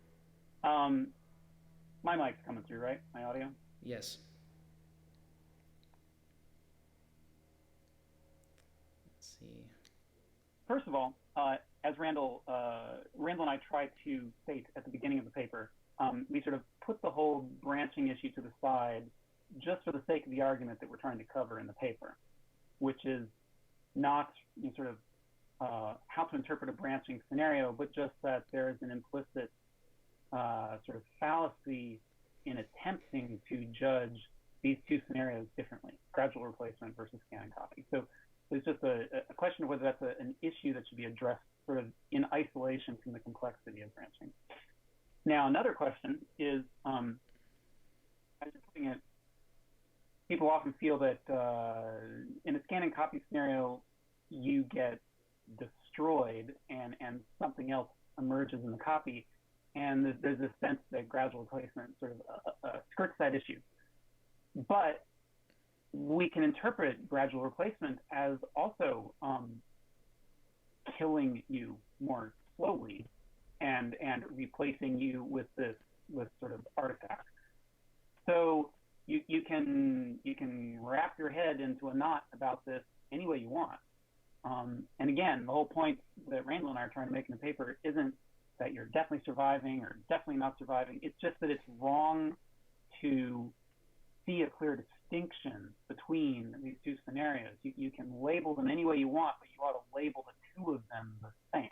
My mic's coming through, right? My audio? Yes. Let's see. First of all, as Randall and I tried to state at the beginning of the paper, we sort of put the whole branching issue to the side just for the sake of the argument that we're trying to cover in the paper, which is not sort of how to interpret a branching scenario, but just that there is an implicit sort of fallacy in attempting to judge these two scenarios differently, gradual replacement versus scan and copy. So it's just a question of whether that's an issue that should be addressed sort of in isolation from the complexity of branching. Now, another question is, as you're putting it, people often feel that in a scan and copy scenario, you get destroyed and something else emerges in the copy. And there's this sense that gradual replacement sort of skirts that issue. But we can interpret gradual replacement as also killing you more slowly and replacing you with this sort of artifact. So you can wrap your head into a knot about this any way you want. And again, the whole point that Randall and I are trying to make in the paper isn't that you're definitely surviving or definitely not surviving. It's just that it's wrong to see a clear distinction between these two scenarios. You can label them any way you want, but you ought to label the two of them the same.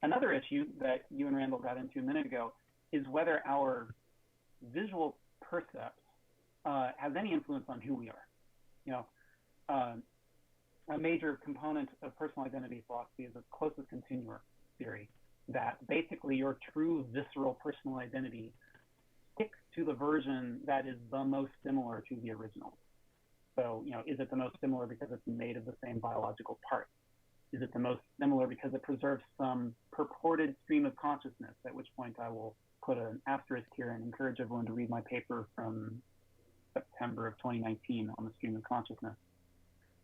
Another issue that you and Randall got into a minute ago is whether our visual percepts has any influence on who we are. You know, a major component of personal identity philosophy is a closest continuum theory, that basically your true visceral personal identity sticks to the version that is the most similar to the original. So, you know, is it the most similar because it's made of the same biological parts? Is it the most similar because it preserves some purported stream of consciousness, at which point I will put an asterisk here and encourage everyone to read my paper from September of 2019 on the stream of consciousness.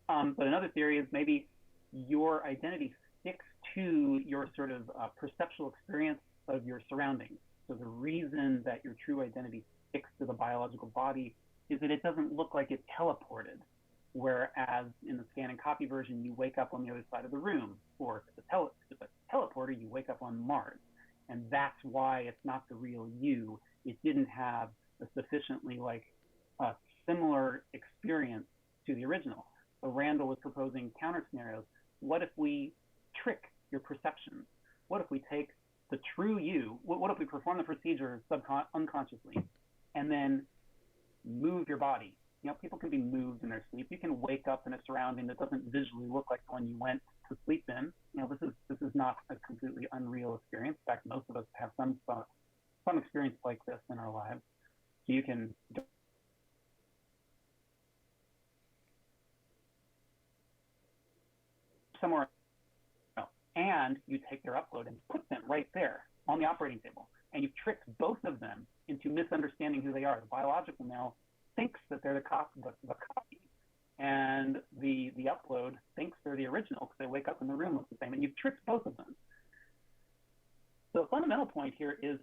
But another theory is maybe your identity sticks to your sort of perceptual experience of your surroundings. So the reason that your true identity sticks to the biological body is that it doesn't look like it teleported. Whereas in the scan and copy version, you wake up on the other side of the room, or if it's a teleporter, you wake up on Mars. And that's why it's not the real you. It didn't have a sufficiently similar experience to the original. So Randall was proposing counter scenarios. What if we trick your perceptions? What if we take the true you? What if we perform the procedure unconsciously and then move your body? You know, people can be moved in their sleep. You can wake up in a surrounding that doesn't visually look like the one you went to sleep in. You know, this is not a completely unreal experience. In fact, most of us have some some experience like this in our lives. So you can somewhere else, and you take their upload and put them right there on the operating table. And you've tricked both of them into misunderstanding who they are. The biological now thinks that they're the copy, and the upload thinks they're the original because they wake up in the room look the same, and you've tricked both of them. So the fundamental point here is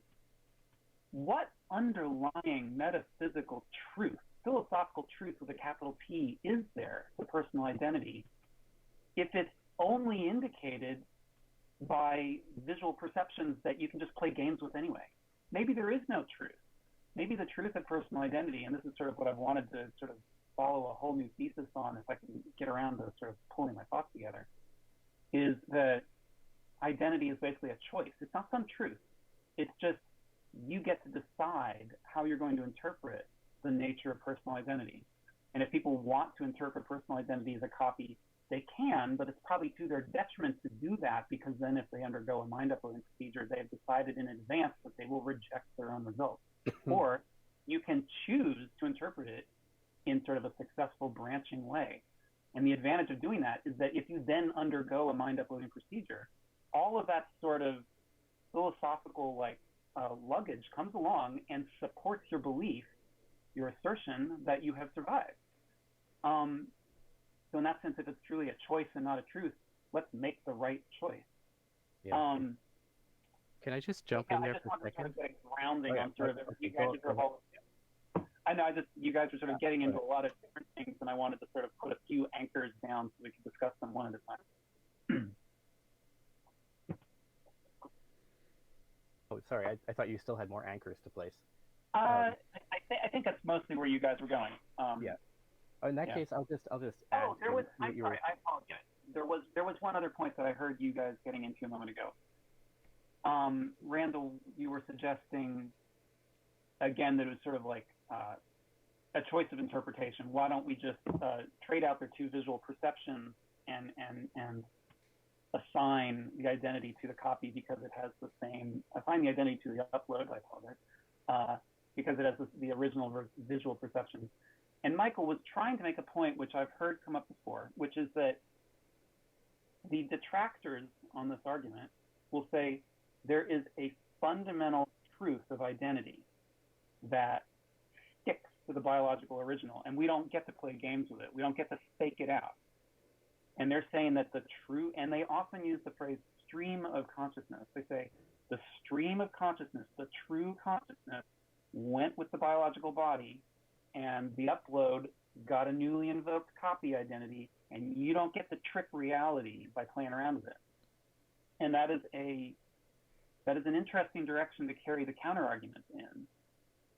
what underlying metaphysical truth, philosophical truth with a capital T, is there to personal identity if it's only indicated by visual perceptions that you can just play games with anyway? Maybe there is no truth. Maybe the truth of personal identity, and this is sort of what I've wanted to sort of follow a whole new thesis on, if I can get around to sort of pulling my thoughts together, is that identity is basically a choice. It's not some truth. It's just you get to decide how you're going to interpret the nature of personal identity. And if people want to interpret personal identity as a copy, they can, but it's probably to their detriment to do that, because then if they undergo a mind uploading procedure, they have decided in advance that they will reject their own results. Or you can choose to interpret it in sort of a successful branching way. And the advantage of doing that is that if you then undergo a mind uploading procedure, all of that sort of philosophical luggage comes along and supports your belief, your assertion that you have survived. So in that sense, if it's truly a choice and not a truth, let's make the right choice. Yeah. Can I just jump in there for a second? Get grounding on sort of you guys I know you guys are sort of getting into a lot of different things, and I wanted to sort of put a few anchors down so we can discuss them one at a time. Oh, sorry. I thought you still had more anchors to place. I think that's mostly where you guys were going. Yeah. In that case, I'll just add. Oh, there was. I'm sorry. I apologize. There was one other point that I heard you guys getting into a moment ago. Randall, you were suggesting again that it was sort of like a choice of interpretation. Why don't we just trade out their two visual perceptions and assign the identity to the copy because it has the same, assign the identity to the upload, I apologize, because it has the original visual perceptions. And Michael was trying to make a point which I've heard come up before, which is that the detractors on this argument will say there is a fundamental truth of identity that sticks to the biological original, and we don't get to play games with it. We don't get to fake it out. And they're saying that the true, and they often use the phrase stream of consciousness. They say the stream of consciousness, the true consciousness, went with the biological body, and the upload got a newly invoked copy identity, and you don't get to trick reality by playing around with it. And that is an interesting direction to carry the counter argument in,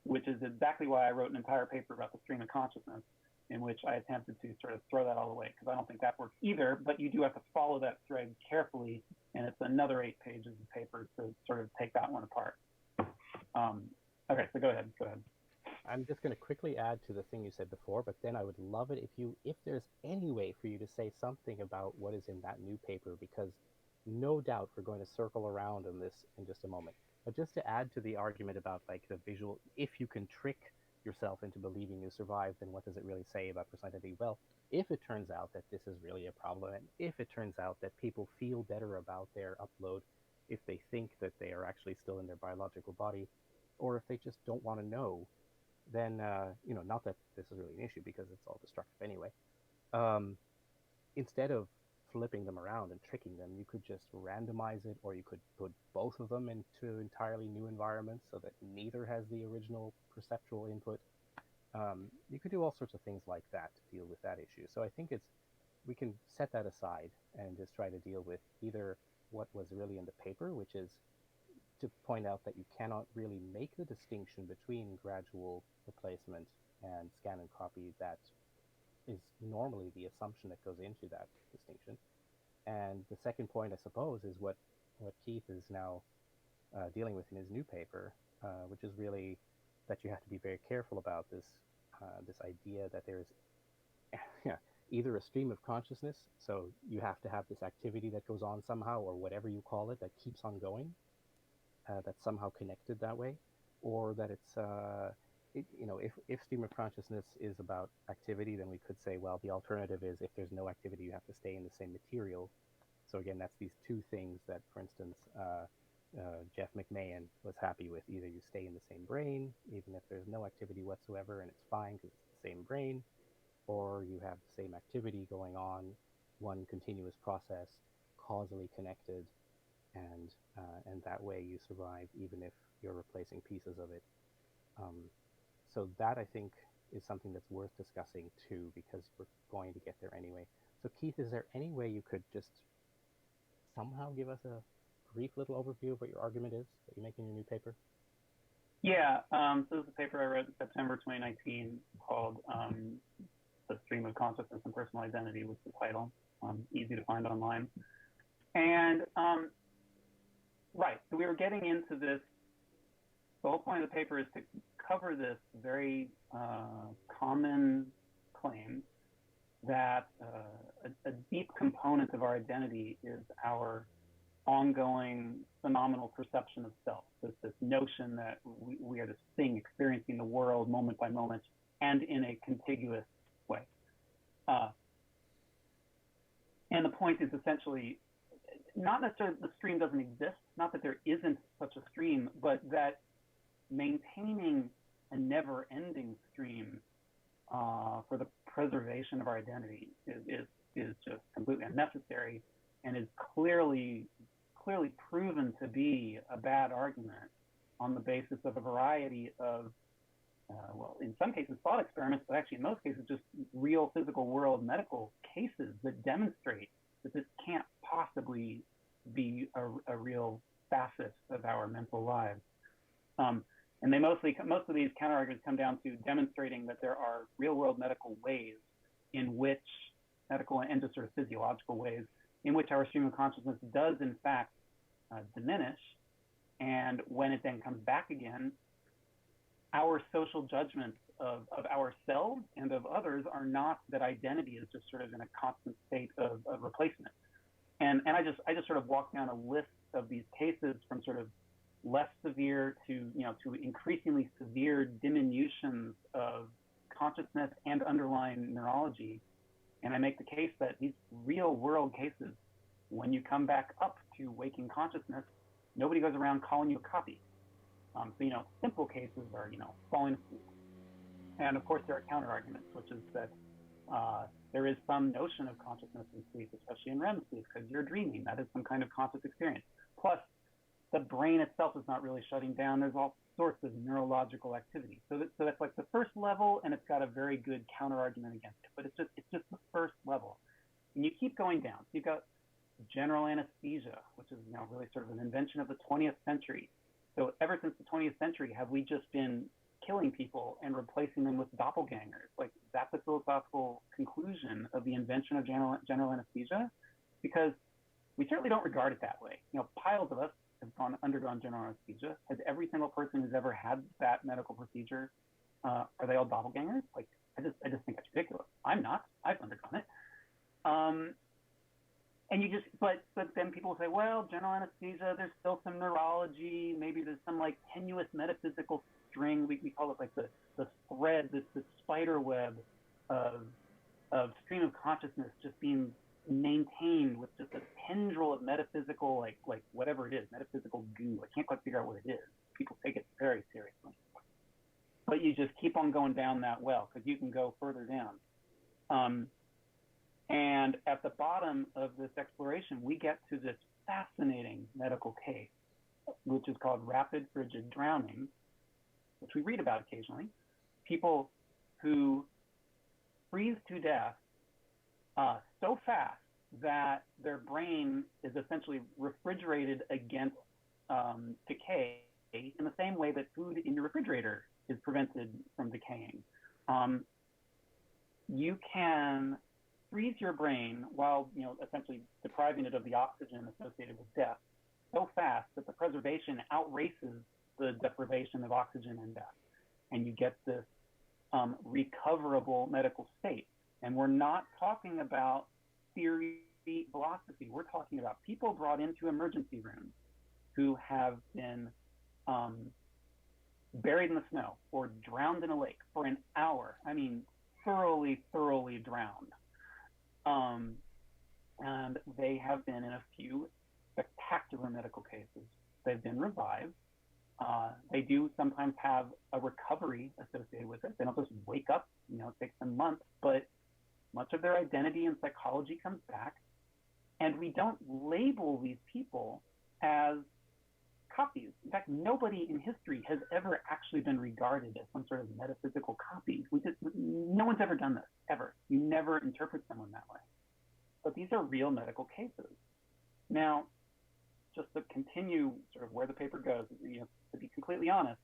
which is exactly why I wrote an entire paper about the stream of consciousness, in which I attempted to sort of throw that all away, because I don't think that works either, but you do have to follow that thread carefully, and it's another 8 pages of paper to sort of take that one apart. Okay, so go ahead. I'm just going to quickly add to the thing you said before, but then I would love it if there's any way for you to say something about what is in that new paper, because no doubt we're going to circle around on this in just a moment. But just to add to the argument about like the visual, if you can trick yourself into believing you survived, then what does it really say about personal identity? Well, if it turns out that this is really a problem, and if it turns out that people feel better about their upload if they think that they are actually still in their biological body, or if they just don't want to know, then, not that this is really an issue because it's all destructive anyway, instead of flipping them around and tricking them, you could just randomize it, or you could put both of them into entirely new environments so that neither has the original perceptual input. You could do all sorts of things like that to deal with that issue. So I think we can set that aside and just try to deal with either what was really in the paper, which is to point out that you cannot really make the distinction between gradual replacement and scan and copy. That is normally the assumption that goes into that distinction. And the second point, I suppose, is what Keith is now dealing with in his new paper, which is really that you have to be very careful about this idea that there's either a stream of consciousness, so you have to have this activity that goes on somehow, or whatever you call it, that keeps on going, that's somehow connected that way, or that it's if stream of consciousness is about activity, then we could say, well, the alternative is if there's no activity, you have to stay in the same material. So again, that's these two things that, for instance, Jeff McMahon was happy with. Either you stay in the same brain, even if there's no activity whatsoever, and it's fine because it's the same brain, or you have the same activity going on, one continuous process, causally connected, and that way you survive even if you're replacing pieces of it. So that, I think, is something that's worth discussing too, because we're going to get there anyway. So Keith, is there any way you could just somehow give us a brief little overview of what your argument is that you make in your new paper? Yeah, so this is a paper I wrote in September 2019 called The Stream of Consciousness and Personal Identity was the title, easy to find online. And right, so we were getting into this. The whole point of the paper is to cover this very common claim that a deep component of our identity is our ongoing phenomenal perception of self. This notion that we are this thing experiencing the world moment by moment and in a contiguous way. And the point is essentially not necessarily the stream doesn't exist, not that there isn't such a stream, but that maintaining a never-ending stream for the preservation of our identity is just completely unnecessary and is clearly proven to be a bad argument on the basis of a variety of, well, in some cases thought experiments, but actually in most cases just real physical world medical cases that demonstrate that this can't possibly be a real facet of our mental lives. And they most of these counterarguments come down to demonstrating that there are real world medical ways in which, medical and just sort of physiological ways, in which our stream of consciousness does in fact diminish. And when it then comes back again, our social judgments of ourselves and of others are not that identity is just sort of in a constant state of replacement. And I just sort of walk down a list of these cases from sort of less severe to increasingly severe diminutions of consciousness and underlying neurology. And I make the case that these real world cases, when you come back up to waking consciousness, nobody goes around calling you a copy. So, simple cases are, falling asleep. And of course there are counter arguments, which is that there is some notion of consciousness in sleep, especially in REM sleep, because you're dreaming. That is some kind of conscious experience. Plus, the brain itself is not really shutting down. There's all sorts of neurological activity. So that's like the first level, and it's got a very good counter argument against it. But it's just the first level. And you keep going down. You've got general anesthesia, which is really sort of an invention of the 20th century. So ever since the 20th century, have we just been killing people and replacing them with doppelgangers? Like, that's a philosophical conclusion of the invention of general anesthesia? Because we certainly don't regard it that way. Piles of us have undergone general anesthesia. Has every single person who's ever had that medical procedure, are they all doppelgangers? Like, I just think that's ridiculous. I'm not. I've undergone it. And but then people say, well, general anesthesia, there's still some neurology, maybe there's some like tenuous metaphysical string. We call it like the thread, this spider web of stream of consciousness just being maintained with just a tendril of metaphysical, like whatever it is, metaphysical goo. I can't quite figure out what it is. People take it very seriously. But you just keep on going down that well, because you can go further down. And at the bottom of this exploration, we get to this fascinating medical case, which is called rapid frigid drowning, which we read about occasionally. People who freeze to death so fast that their brain is essentially refrigerated against decay in the same way that food in your refrigerator is prevented from decaying. You can freeze your brain while essentially depriving it of the oxygen associated with death so fast that the preservation outraces the deprivation of oxygen and death, and you get this recoverable medical state. And we're not talking about theory, philosophy. We're talking about people brought into emergency rooms who have been buried in the snow or drowned in a lake for an hour. I mean, thoroughly, thoroughly drowned. Um, and they have been in a few spectacular medical cases. They've been revived. They do sometimes have a recovery associated with it. They don't just wake up, it takes them months, but much of their identity and psychology comes back. And we don't label these people as copies. In fact, nobody in history has ever actually been regarded as some sort of metaphysical copy. No one's ever done this, ever. You never interpret someone that way. But these are real medical cases. Now, just to continue sort of where the paper goes, to be completely honest,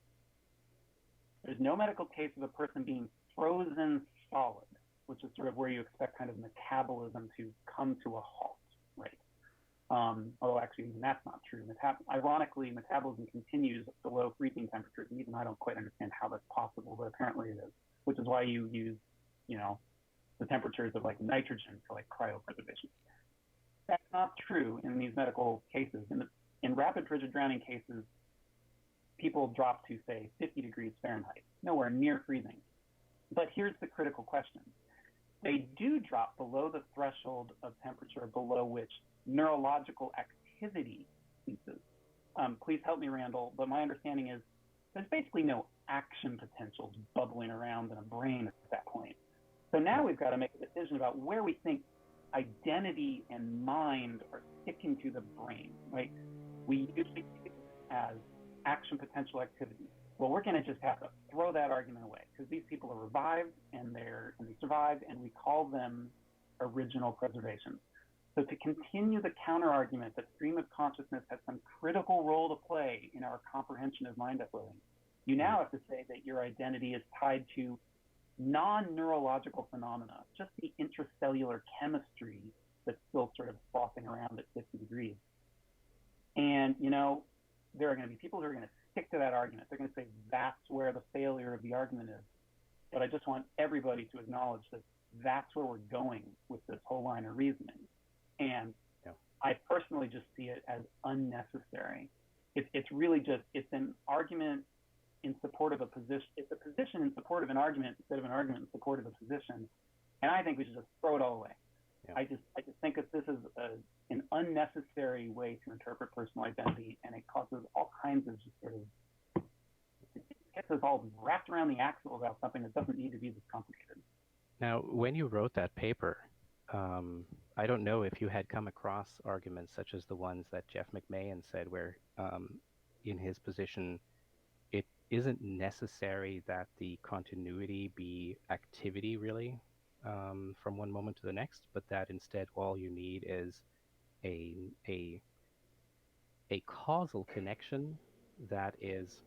there's no medical case of a person being frozen solid, which is sort of where you expect kind of metabolism to come to a halt, right? Although actually even that's not true. Ironically, metabolism continues below freezing temperatures, and even I don't quite understand how that's possible, but apparently it is, which is why you use, the temperatures of like nitrogen for like cryopreservation. That's not true in these medical cases. In rapid frigid drowning cases, people drop to, say, 50 degrees Fahrenheit, nowhere near freezing. But here's the critical question. They do drop below the threshold of temperature below which neurological activity ceases. Please help me, Randall, but my understanding is there's basically no action potentials bubbling around in a brain at that point. So now we've got to make a decision about where we think identity and mind are sticking to the brain, right? We usually see it as action potential activity. Well, we're going to just have to throw that argument away because these people are revived and they survived, and we call them original preservation. So to continue the counter argument that stream of consciousness has some critical role to play in our comprehension of mind uploading, you now have to say that your identity is tied to non-neurological phenomena, just the intracellular chemistry that's still sort of frothing around at 50 degrees. And, there are going to be people who are going to stick to that argument. They're going to say that's where the failure of the argument is. But I just want everybody to acknowledge that that's where we're going with this whole line of reasoning. And I personally just see it as unnecessary. It's really just, it's an argument in support of a position. It's a position in support of an argument instead of an argument in support of a position. And I think we should just throw it all away. Yeah. I just think that this is an unnecessary way to interpret personal identity, and it causes all kinds of just sort of, it gets us all wrapped around the axle about something that doesn't need to be this complicated. Now, when you wrote that paper, I don't know if you had come across arguments such as the ones that Jeff McMahon said, where in his position, it isn't necessary that the continuity be activity, really, from one moment to the next, but that instead all you need is a causal connection that is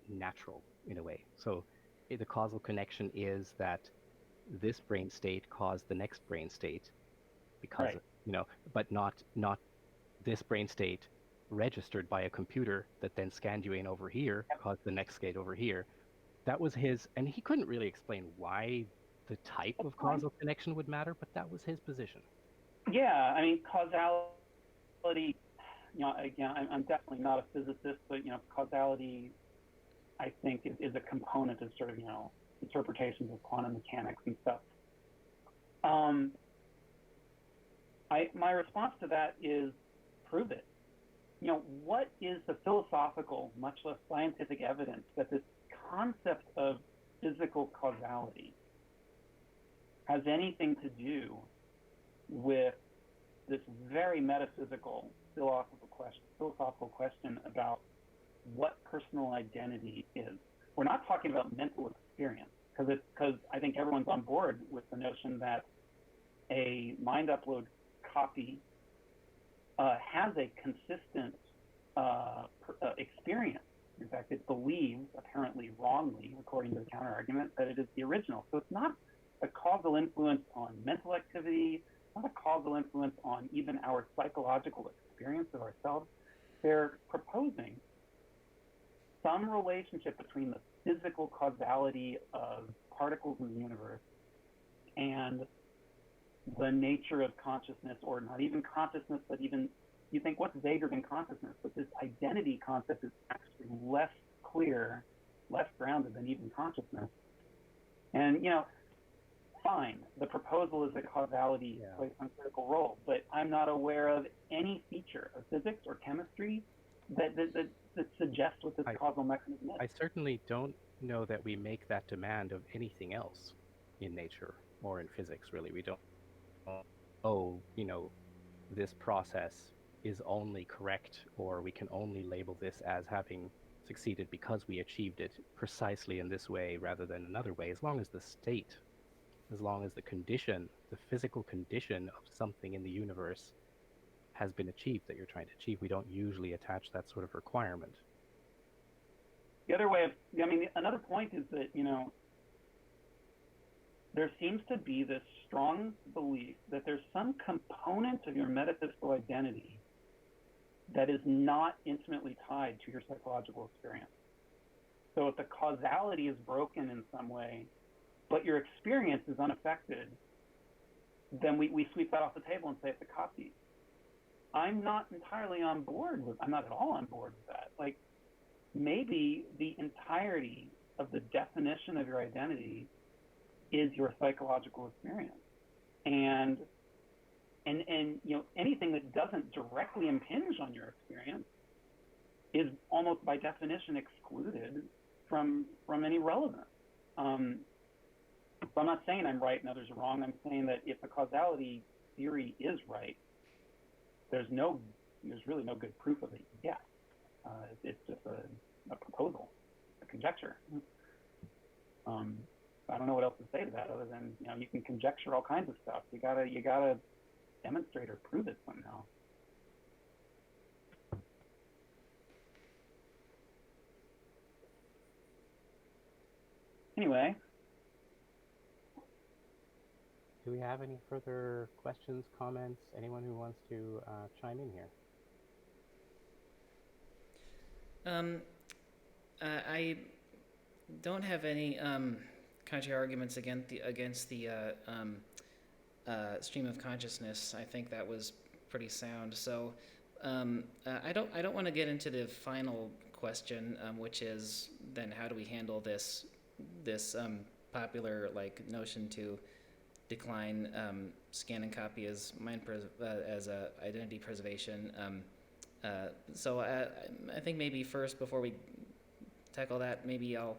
natural in a way. So the causal connection is that this brain state caused the next brain state because, right. But not this brain state registered by a computer that then scanned you in over here caused the next state over here. That was his, and he couldn't really explain why the type of causal connection would matter, but that was his position. Yeah, I mean, causality, again, I'm definitely not a physicist, but, causality, I think, is a component of sort of, interpretations of quantum mechanics and stuff. My response to that is prove it. What is the philosophical, much less scientific evidence that this concept of physical causality has anything to do with this very metaphysical philosophical question about what personal identity is? We're not talking about mental experience, because I think everyone's on board with the notion that a mind upload copy has a consistent experience. In fact, it believes, apparently wrongly, according to the counter-argument, that it is the original. So it's not a causal influence on mental activity, not a causal influence on even our psychological experience of ourselves. They're proposing some relationship between the physical causality of particles in the universe and the nature of consciousness, or not even consciousness, but even, you think, what's vaguer than consciousness? But this identity concept is actually less clear less grounded than even consciousness. And, fine, the proposal is that causality plays some critical role, but I'm not aware of any feature of physics or chemistry that suggests what this causal mechanism is. I certainly don't know that we make that demand of anything else in nature or in physics, really. We don't, this process is only correct, or we can only label this as having succeeded because we achieved it precisely in this way rather than another way, as long as the state, as long as the condition, the physical condition of something in the universe has been achieved that you're trying to achieve. We don't usually attach that sort of requirement. The other way another point is that, there seems to be this strong belief that there's some component of your metaphysical identity that is not intimately tied to your psychological experience. So if the causality is broken in some way, but your experience is unaffected, then we sweep that off the table and say it's a copy. I'm not at all on board with that. Like, maybe the entirety of the definition of your identity is your psychological experience. And anything that doesn't directly impinge on your experience is almost by definition excluded from any relevance. So I'm not saying I'm right and others are wrong. I'm saying that if the causality theory is right, there's really no good proof of it yet. It's just a proposal, a conjecture. I don't know what else to say to that other than, you can conjecture all kinds of stuff. You gotta demonstrate or prove it somehow. Anyway. Do we have any further questions, comments? Anyone who wants to chime in here? I don't have any counter arguments against the stream of consciousness. I think that was pretty sound. So I don't want to get into the final question, which is then how do we handle this popular notion to decline scan and copy as as identity preservation. So I think maybe first, before we tackle that, maybe I'll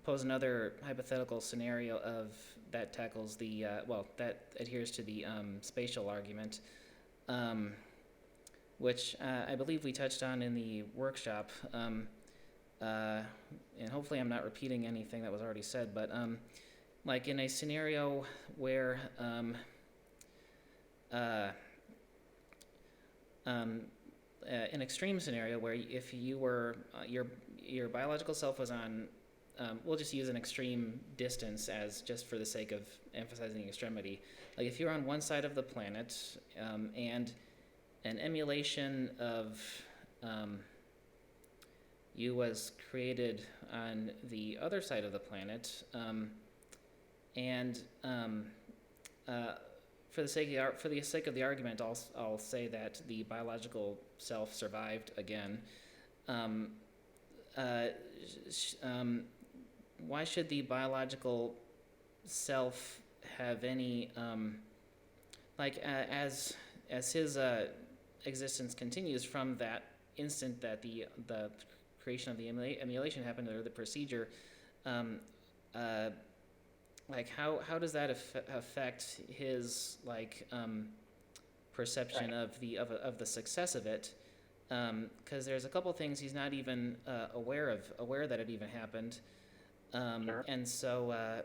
pose another hypothetical scenario that tackles that adheres to the spatial argument, which I believe we touched on in the workshop, and hopefully I'm not repeating anything that was already said, but like in a scenario where an extreme scenario where if you were your biological self was on, we'll just use an extreme distance as just for the sake of emphasizing extremity. Like if you're on one side of the planet and an emulation of you was created on the other side of the planet, and for the sake of the argument, I'll say that the biological self survived again. Why should the biological self have any as his existence continues from that instant that the creation of the emulation happened, or the procedure? How does that affect his perception of the success of it? Because there's a couple things he's not even aware that it even happened, Sure. And so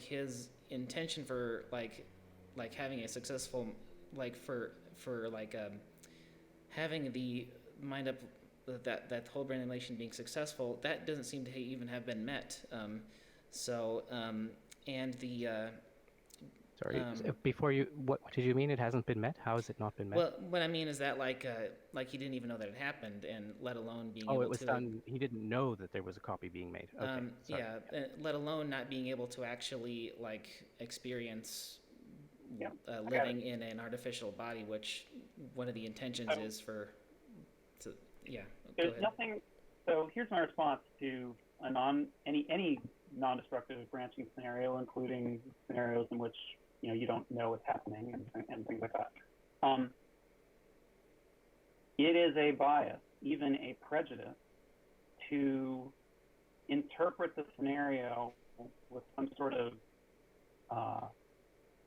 his intention for having a successful having the mind up that whole brain emulation being successful, that doesn't seem to even have been met. And the Sorry, before you, what did you mean? It hasn't been met? How has it not been met? Well, what I mean is that he didn't even know that it happened, and let alone being able to. Oh, it was done. He didn't know that there was a copy being made. Okay. Sorry. Yeah, let alone not being able to actually experience living in an artificial body, which one of the intentions is for. Yeah, go There's ahead. nothing. So here's my response to any non-destructive branching scenario, including scenarios in which you don't know what's happening and things like that. Um, it is a bias, even a prejudice, to interpret the scenario with some sort of uh,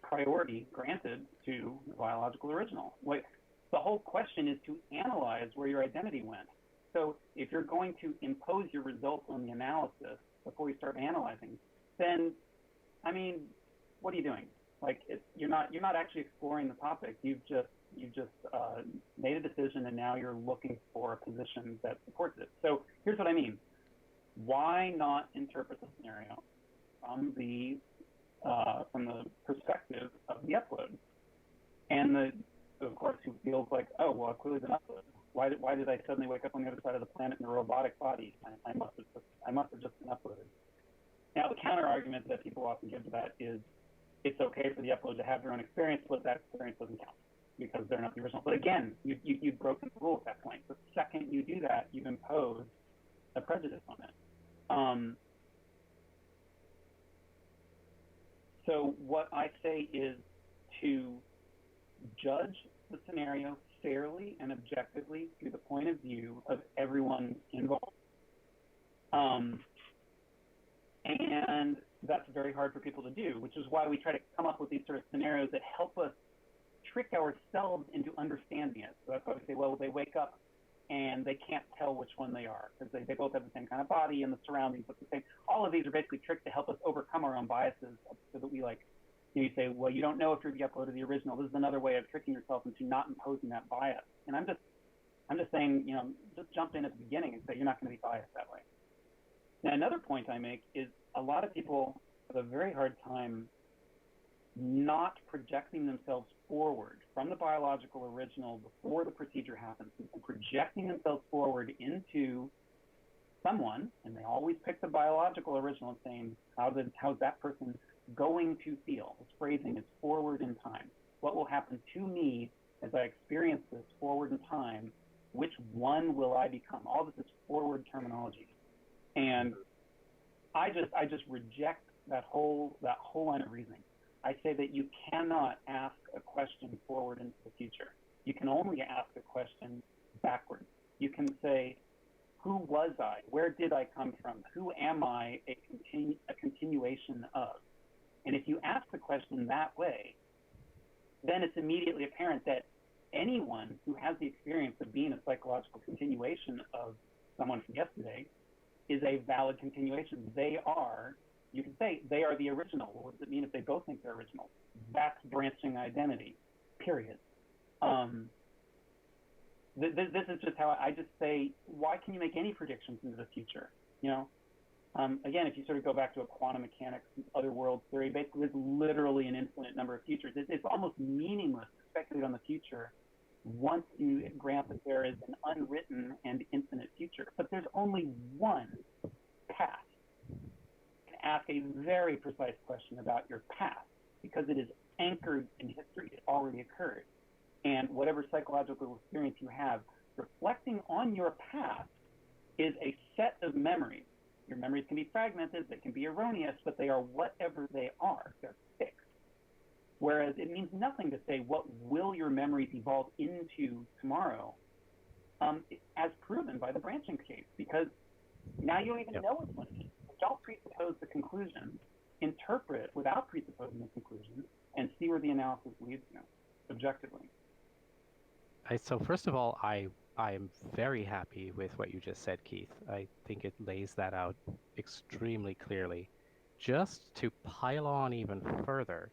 priority granted to the biological original. Like, the whole question is to analyze where your identity went. So if you're going to impose your results on the analysis before you start analyzing, then, I mean, what are you doing? Like, you're not actually exploring the topic. You've just made a decision, and now you're looking for a position that supports it. So here's what I mean. Why not interpret the scenario from the perspective of the upload? And of course, who feels like, oh, well, I've clearly been uploaded. Why did I suddenly wake up on the other side of the planet in a robotic body? I must have just been uploaded. Now, the counter argument that people often give to that is it's okay for the upload to have their own experience, but that experience doesn't count because they're not the original. But again, you've broken the rule at that point. The second you do that, you've imposed a prejudice on it. So what I say is to judge the scenario fairly and objectively through the point of view of everyone involved. And that's very hard for people to do, which is why we try to come up with these sort of scenarios that help us trick ourselves into understanding it. So that's why we say, well, they wake up and they can't tell which one they are because they both have the same kind of body and the surroundings look the same. All of these are basically tricks to help us overcome our own biases so that we you say, well, you don't know if you're the upload or the original. This is another way of tricking yourself into not imposing that bias. And I'm just saying, just jump in at the beginning and say you're not going to be biased that way. Now, another point I make is a lot of people have a very hard time not projecting themselves forward from the biological original before the procedure happens, and projecting themselves forward into someone, and they always pick the biological original and saying, how's that person going to feel? This phrasing is forward in time. What will happen to me as I experience this forward in time? Which one will I become? All this is forward terminology. And I just reject that whole line of reasoning. I say that you cannot ask a question forward into the future. You can only ask a question backward. You can say, who was I? Where did I come from? Who am I a continuation of? And if you ask the question that way, then it's immediately apparent that anyone who has the experience of being a psychological continuation of someone from yesterday is a valid continuation. You can say they are the original. What does it mean if they both think they're original? That's branching identity, period. This is just how I just say, why can you make any predictions into the future? Again, if you sort of go back to a quantum mechanics, other world theory, basically there's literally an infinite number of futures. It's almost meaningless to speculate on the future once you grant that there is an unwritten and infinite future. But there's only one path. You can ask a very precise question about your past because it is anchored in history. It already occurred. And whatever psychological experience you have, reflecting on your past is a set of memories. Your memories can be fragmented, they can be erroneous, but they are whatever they are. They're fixed. Whereas it means nothing to say what will your memories evolve into tomorrow, as proven by the branching case, because now you don't even know which one it is. Don't presuppose the conclusion. Interpret without presupposing the conclusion and see where the analysis leads you, objectively. So first of all, I am very happy with what you just said, Keith. I think it lays that out extremely clearly. Just to pile on even further,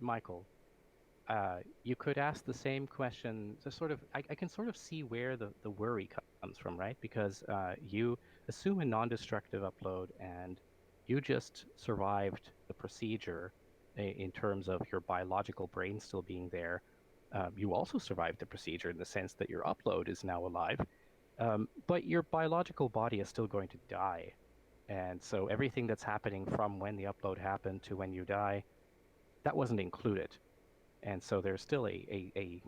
Michael, you could ask the same question. So I can sort of see where the worry comes from, right? Because you assume a non-destructive upload, and you just survived the procedure in terms of your biological brain still being there. You also survived the procedure in the sense that your upload is now alive, but your biological body is still going to die. And so everything that's happening from when the upload happened to when you die, that wasn't included. And so there's still a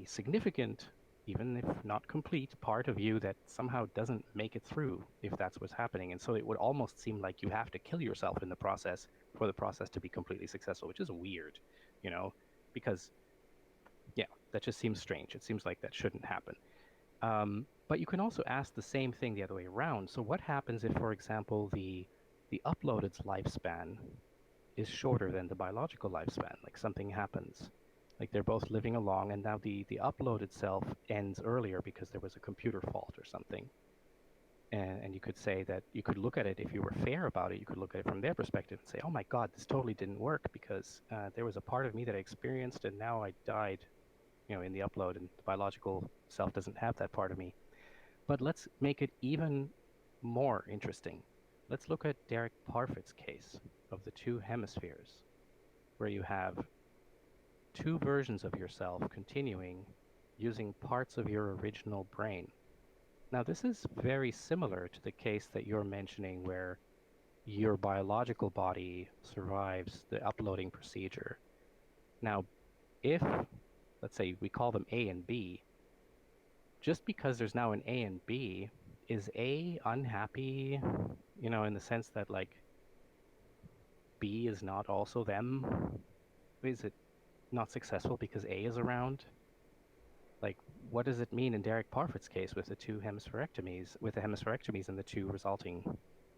significant even if not complete, part of you that somehow doesn't make it through if that's what's happening. And so it would almost seem like you have to kill yourself in the process for the process to be completely successful, which is weird, because, yeah, that just seems strange. It seems like that shouldn't happen. But you can also ask the same thing the other way around. So what happens if, for example, the uploaded's lifespan is shorter than the biological lifespan? Like something happens. Like they're both living along, and now the upload itself ends earlier because there was a computer fault or something. And you could say that you could look at it, if you were fair about it, you could look at it from their perspective and say, oh my God, this totally didn't work because there was a part of me that I experienced and now I died, in the upload, and the biological self doesn't have that part of me. But let's make it even more interesting. Let's look at Derek Parfit's case of the two hemispheres, where you have two versions of yourself continuing using parts of your original brain. Now, this is very similar to the case that you're mentioning where your biological body survives the uploading procedure. Now, if, let's say, we call them A and B, just because there's now an A and B, is A unhappy, in the sense that, like, B is not also them? Is it not successful because A is around? Like, what does it mean in Derek Parfit's case with the hemispherectomies and the two resulting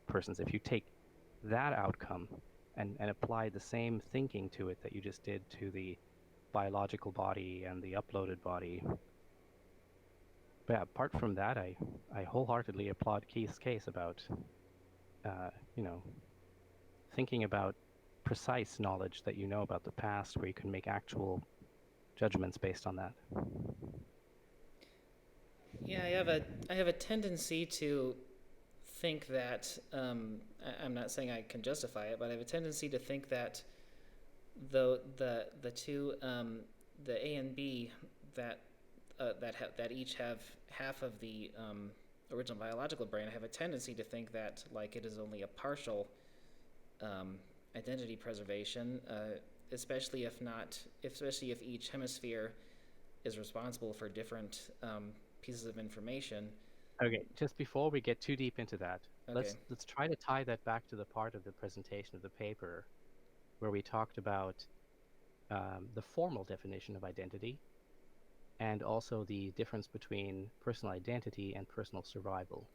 persons? If you take that outcome and apply the same thinking to it that you just did to the biological body and the uploaded body. But yeah, apart from that, I wholeheartedly applaud Keith's case about, thinking about precise knowledge that you know about the past, where you can make actual judgments based on that. Yeah, I have a tendency to think that I'm not saying I can justify it, but I have a tendency to think that the two the A and B that that each have half of the original biological brain, I have a tendency to think that like it is only a partial identity preservation, especially if each hemisphere is responsible for different pieces of information. Okay, just before we get too deep into that, Okay. let's try to tie that back to the part of the presentation of the paper where we talked about the formal definition of identity and also the difference between personal identity and personal survival.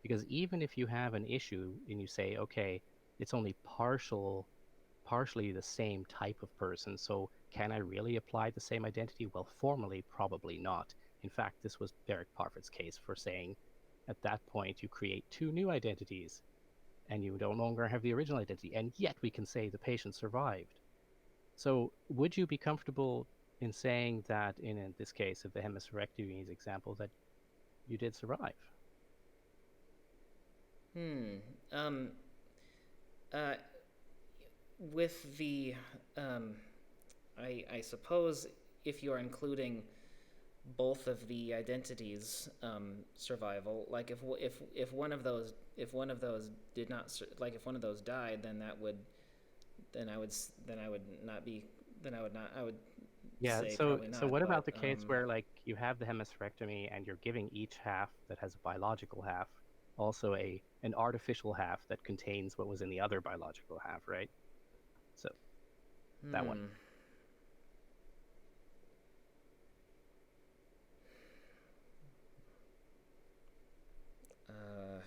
Because even if you have an issue and you say, okay, it's only partially the same type of person, so can I really apply the same identity? Well, formally, probably not. In fact, this was Derek Parfit's case for saying at that point you create two new identities and you no longer have the original identity, and yet we can say the patient survived. So would you be comfortable in saying that in this case of the hemispherectomies example that you did survive? Um. Uh. With the I suppose if you are including both of the identities survival, like if one of those did not like if one of those died, then that would then I would not be then I would Yeah, say so probably so not, what about but the case where, like, you have the hemispherectomy and you're giving each half that has a biological half also an artificial half that contains what was in the other biological half, right? So that one. uh,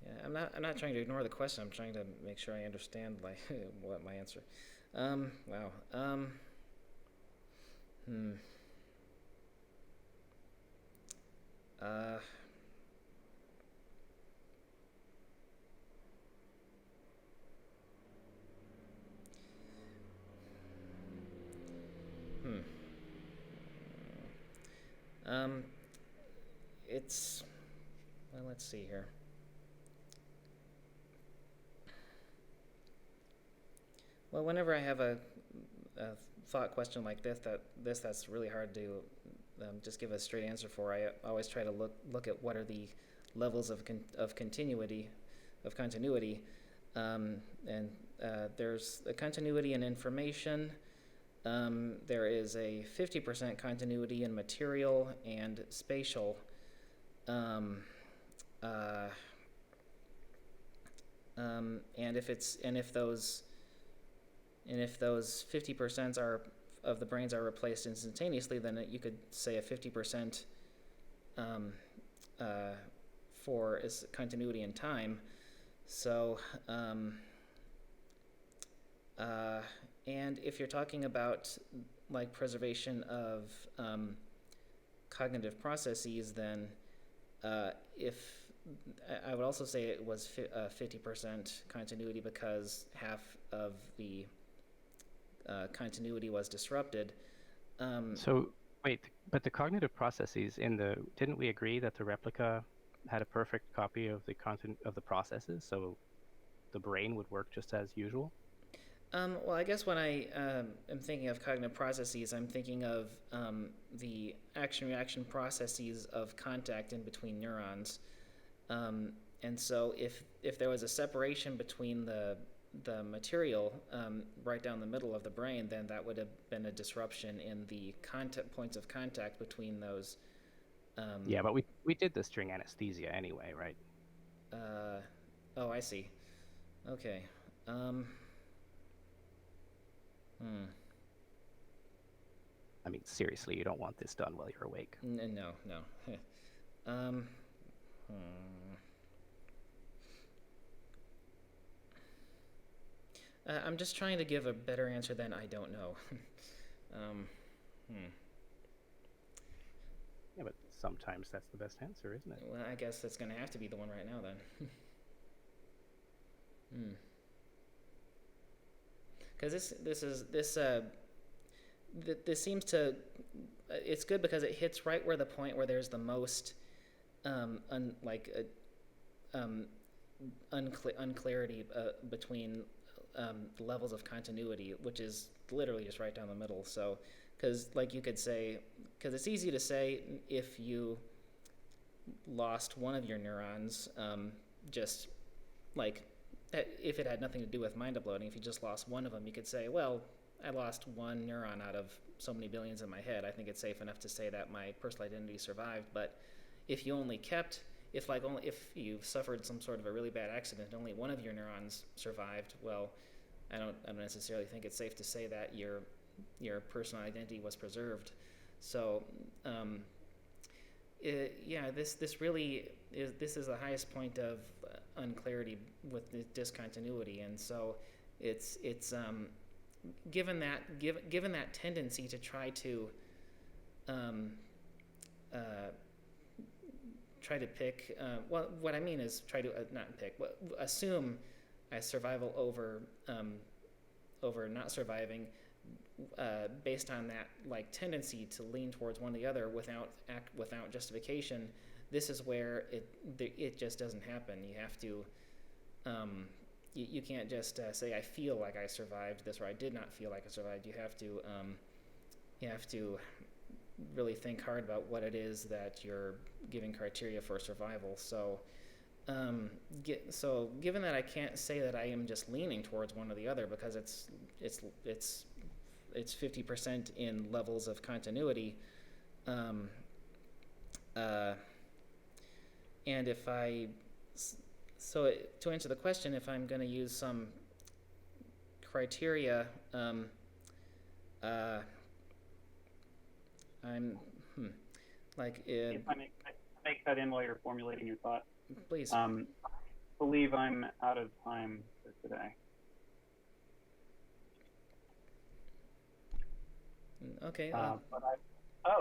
yeah, I'm not trying to ignore the question. I'm trying to make sure I understand like what my answer. Wow. Hmm. Uh. Hmm. Um. It's well. Let's see here. Well, whenever I have a thought question like that's really hard to just give a straight answer for. I always try to look at what are the levels of continuity, And there's a continuity in information. There is a 50% continuity in material and spatial. And if those 50% are of the brains are replaced instantaneously, then you could say a 50% for is continuity in time. So, and if you're talking about like preservation of cognitive processes, then if I would also say it was 50% continuity because half of the continuity was disrupted. So wait, but the cognitive processes didn't we agree that the replica had a perfect copy of the content of the processes, so the brain would work just as usual? Well, I guess when I am thinking of cognitive processes, I'm thinking of the action-reaction processes of contact in between neurons. And so if there was a separation between the material right down the middle of the brain, then that would have been a disruption in the points of contact between those. Yeah, but we did this during anesthesia anyway, right? Oh, I see. Okay. I mean, seriously, you don't want this done while you're awake. No. I'm just trying to give a better answer than I don't know. Yeah, but sometimes that's the best answer, isn't it? Well, I guess that's going to have to be the one right now then. Because this seems to, it's good because it hits right where the point where there's the most unclarity between the levels of continuity, which is literally just right down the middle. So, because like you could say, because it's easy to say if you lost one of your neurons, just like if it had nothing to do with mind uploading, if you just lost one of them, you could say, well, I lost one neuron out of so many billions in my head. I think it's safe enough to say that my personal identity survived. But if you only kept, if you suffered some sort of a really bad accident, only one of your neurons survived, well, I don't necessarily think it's safe to say that your personal identity was preserved. So, this really is the highest point of unclarity with the discontinuity, and so it's given that tendency to try to pick. Well, what I mean is try to not pick, but assume a survival over not surviving, based on that like tendency to lean towards one or the other without justification. This is where it just doesn't happen. You have to you can't just say I feel like I survived this or I did not feel like I survived. You have to really think hard about what it is that you're giving criteria for survival. So given that I can't say that I am just leaning towards one or the other because it's 50% in levels of continuity, and if to answer the question, if I'm going to use some criteria, I'm if I make that in while you're formulating your thought. Please. Believe I'm out of time for today. Okay. Oh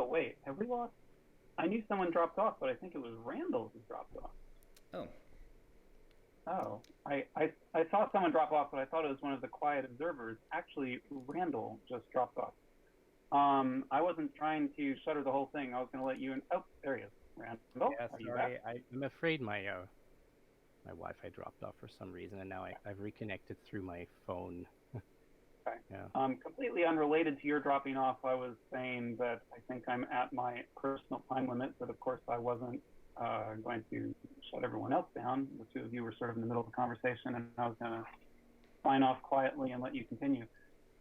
wait, have we lost? I knew someone dropped off, but I think it was Randall who dropped off. Oh. Oh, I saw someone drop off, but I thought it was one of the quiet observers. Actually, Randall just dropped off. I wasn't trying to shutter the whole thing. I was going to let you in. Oh, there he is. Randall, yeah, sorry. I'm afraid my Wi-Fi dropped off for some reason, and now I've reconnected through my phone. Okay. Yeah. Completely unrelated to your dropping off, I was saying that I think I'm at my personal time limit, but of course I wasn't going to shut everyone else down. The two of you were sort of in the middle of the conversation, and I was going to sign off quietly and let you continue.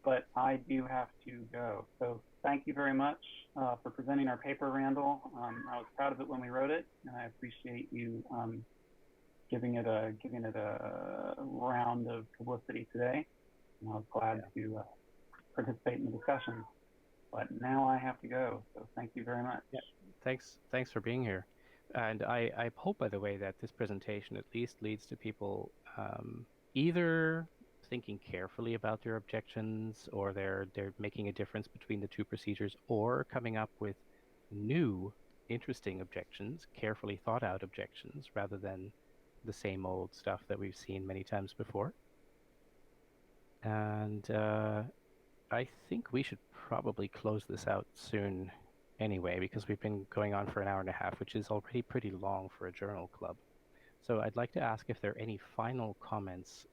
But I do have to go. So thank you very much for presenting our paper, Randall. I was proud of it when we wrote it, and I appreciate you giving it a round of publicity today. And I was glad to participate in the discussion. But now I have to go. So thank you very much. Yeah. Thanks for being here. And I hope, by the way, that this presentation at least leads to people either thinking carefully about their objections, or they're making a difference between the two procedures, or coming up with new, interesting objections, carefully thought out objections, rather than the same old stuff that we've seen many times before. And I think we should probably close this out soon anyway, because we've been going on for an hour and a half, which is already pretty long for a journal club. So I'd like to ask if there are any final comments,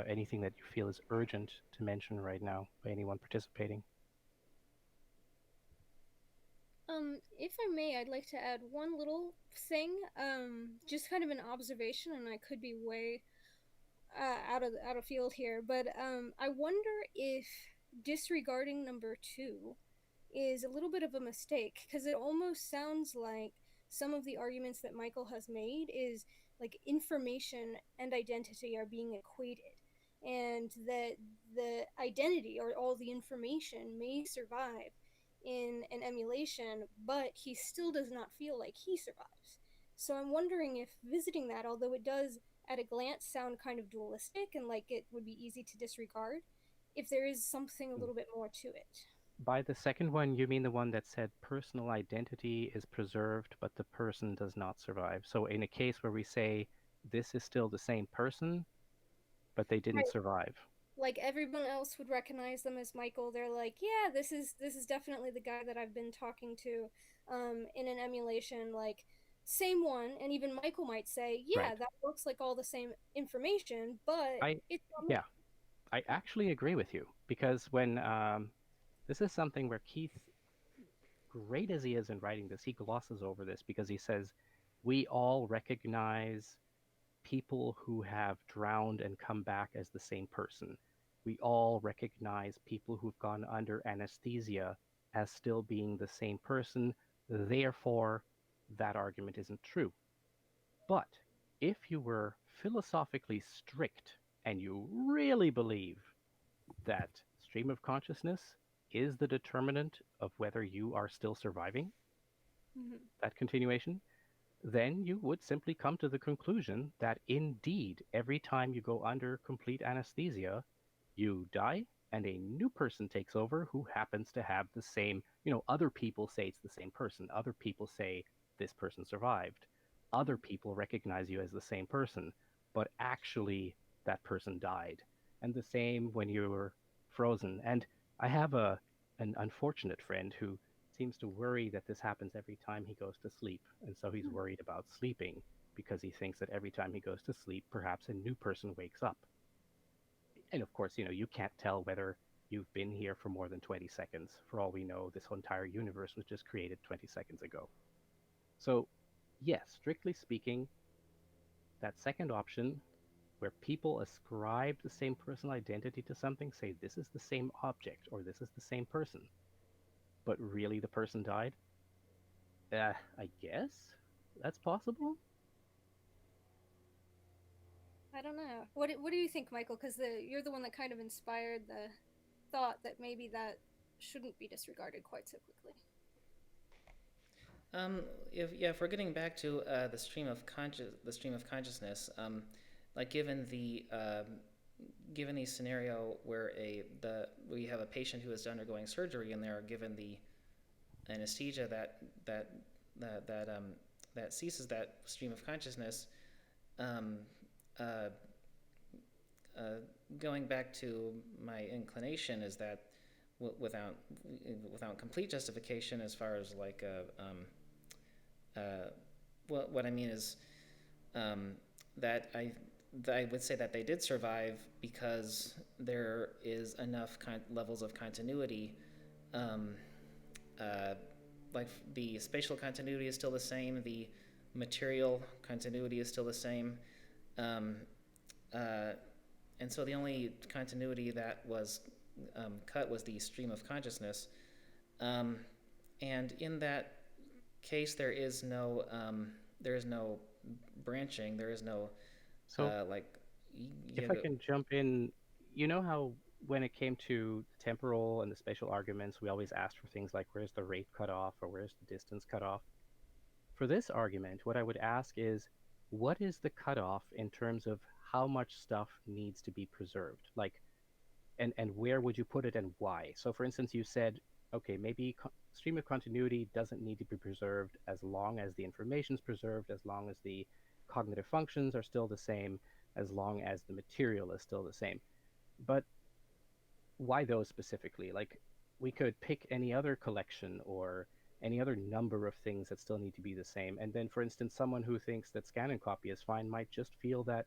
anything that you feel is urgent to mention right now by anyone participating. If I may, I'd like to add one little thing, just kind of an observation, and I could be way out of field here, but I wonder if disregarding number 2 is a little bit of a mistake, because it almost sounds like some of the arguments that Michael has made is like information and identity are being equated, and that the identity or all the information may survive in an emulation, but he still does not feel like he survives. So I'm wondering if visiting that, although it does at a glance sound kind of dualistic and like it would be easy to disregard, if there is something a little bit more to it. By the second one, you mean the one that said personal identity is preserved, but the person does not survive. So in a case where we say this is still the same person, but they didn't survive. Like everyone else would recognize them as Michael. They're like, yeah, this is definitely the guy that I've been talking to in an emulation, like same one. And even Michael might say, yeah, Right. that looks like all the same information, but it's not me. Yeah, I actually agree with you, because when this is something where Keith, great as he is in writing this, he glosses over this because he says, we all recognize people who have drowned and come back as the same person. We all recognize people who've gone under anesthesia as still being the same person. Therefore, that argument isn't true. But if you were philosophically strict and you really believe that stream of consciousness is the determinant of whether you are still surviving, that continuation, then you would simply come to the conclusion that indeed, every time you go under complete anesthesia, you die and a new person takes over who happens to have the same, other people say it's the same person. Other people say this person survived. Other people recognize you as the same person, but actually that person died. And the same when you were frozen. And I have an unfortunate friend who seems to worry that this happens every time he goes to sleep. And so he's worried about sleeping because he thinks that every time he goes to sleep, perhaps a new person wakes up. And of course, you can't tell whether you've been here for more than 20 seconds. For all we know, this whole entire universe was just created 20 seconds ago. So, yes, strictly speaking, that second option, where people ascribe the same personal identity to something, say this is the same object or this is the same person, but really the person died, I guess that's possible. I don't know. What do you think, Michael? Because you're the one that kind of inspired the thought that maybe that shouldn't be disregarded quite so quickly. If we're getting back to the stream of consciousness, like given the scenario where we have a patient who is undergoing surgery and they're given the anesthesia that ceases that stream of consciousness. Going back to my inclination is that without complete justification, as far as like what I mean is that I would say that they did survive because there is enough levels of continuity. Like the spatial continuity is still the same. The material continuity is still the same. Um, uh, and so the only continuity that was cut was the stream of consciousness. Um, and in that case, there is no branching. There is no So like. if You I go, can jump in, you know how when it came to the temporal and the spatial arguments, we always asked for things like where's the rate cut off or where's the distance cut off? For this argument, what I would ask is what is the cutoff in terms of how much stuff needs to be preserved? Like, and where would you put it and why? So, for instance, you said, okay, maybe stream of continuity doesn't need to be preserved as long as the information is preserved, as long as the cognitive functions are still the same, as long as the material is still the same. But why those specifically? Like, we could pick any other collection or any other number of things that still need to be the same. And then, for instance, someone who thinks that scan and copy is fine might just feel that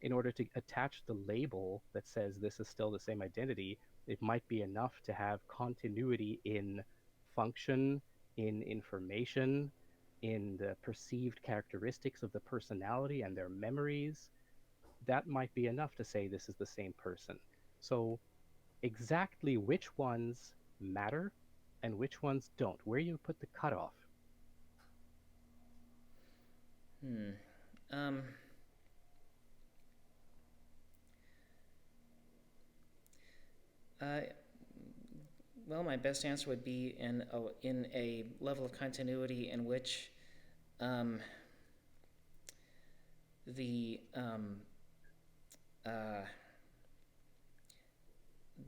in order to attach the label that says this is still the same identity, it might be enough to have continuity in function, in information, in the perceived characteristics of the personality and their memories. That might be enough to say this is the same person. So exactly which ones matter and which ones don't, where you put the cutoff. hmm. Um, uh, well, my best answer would be in a level of continuity in which um, the uh,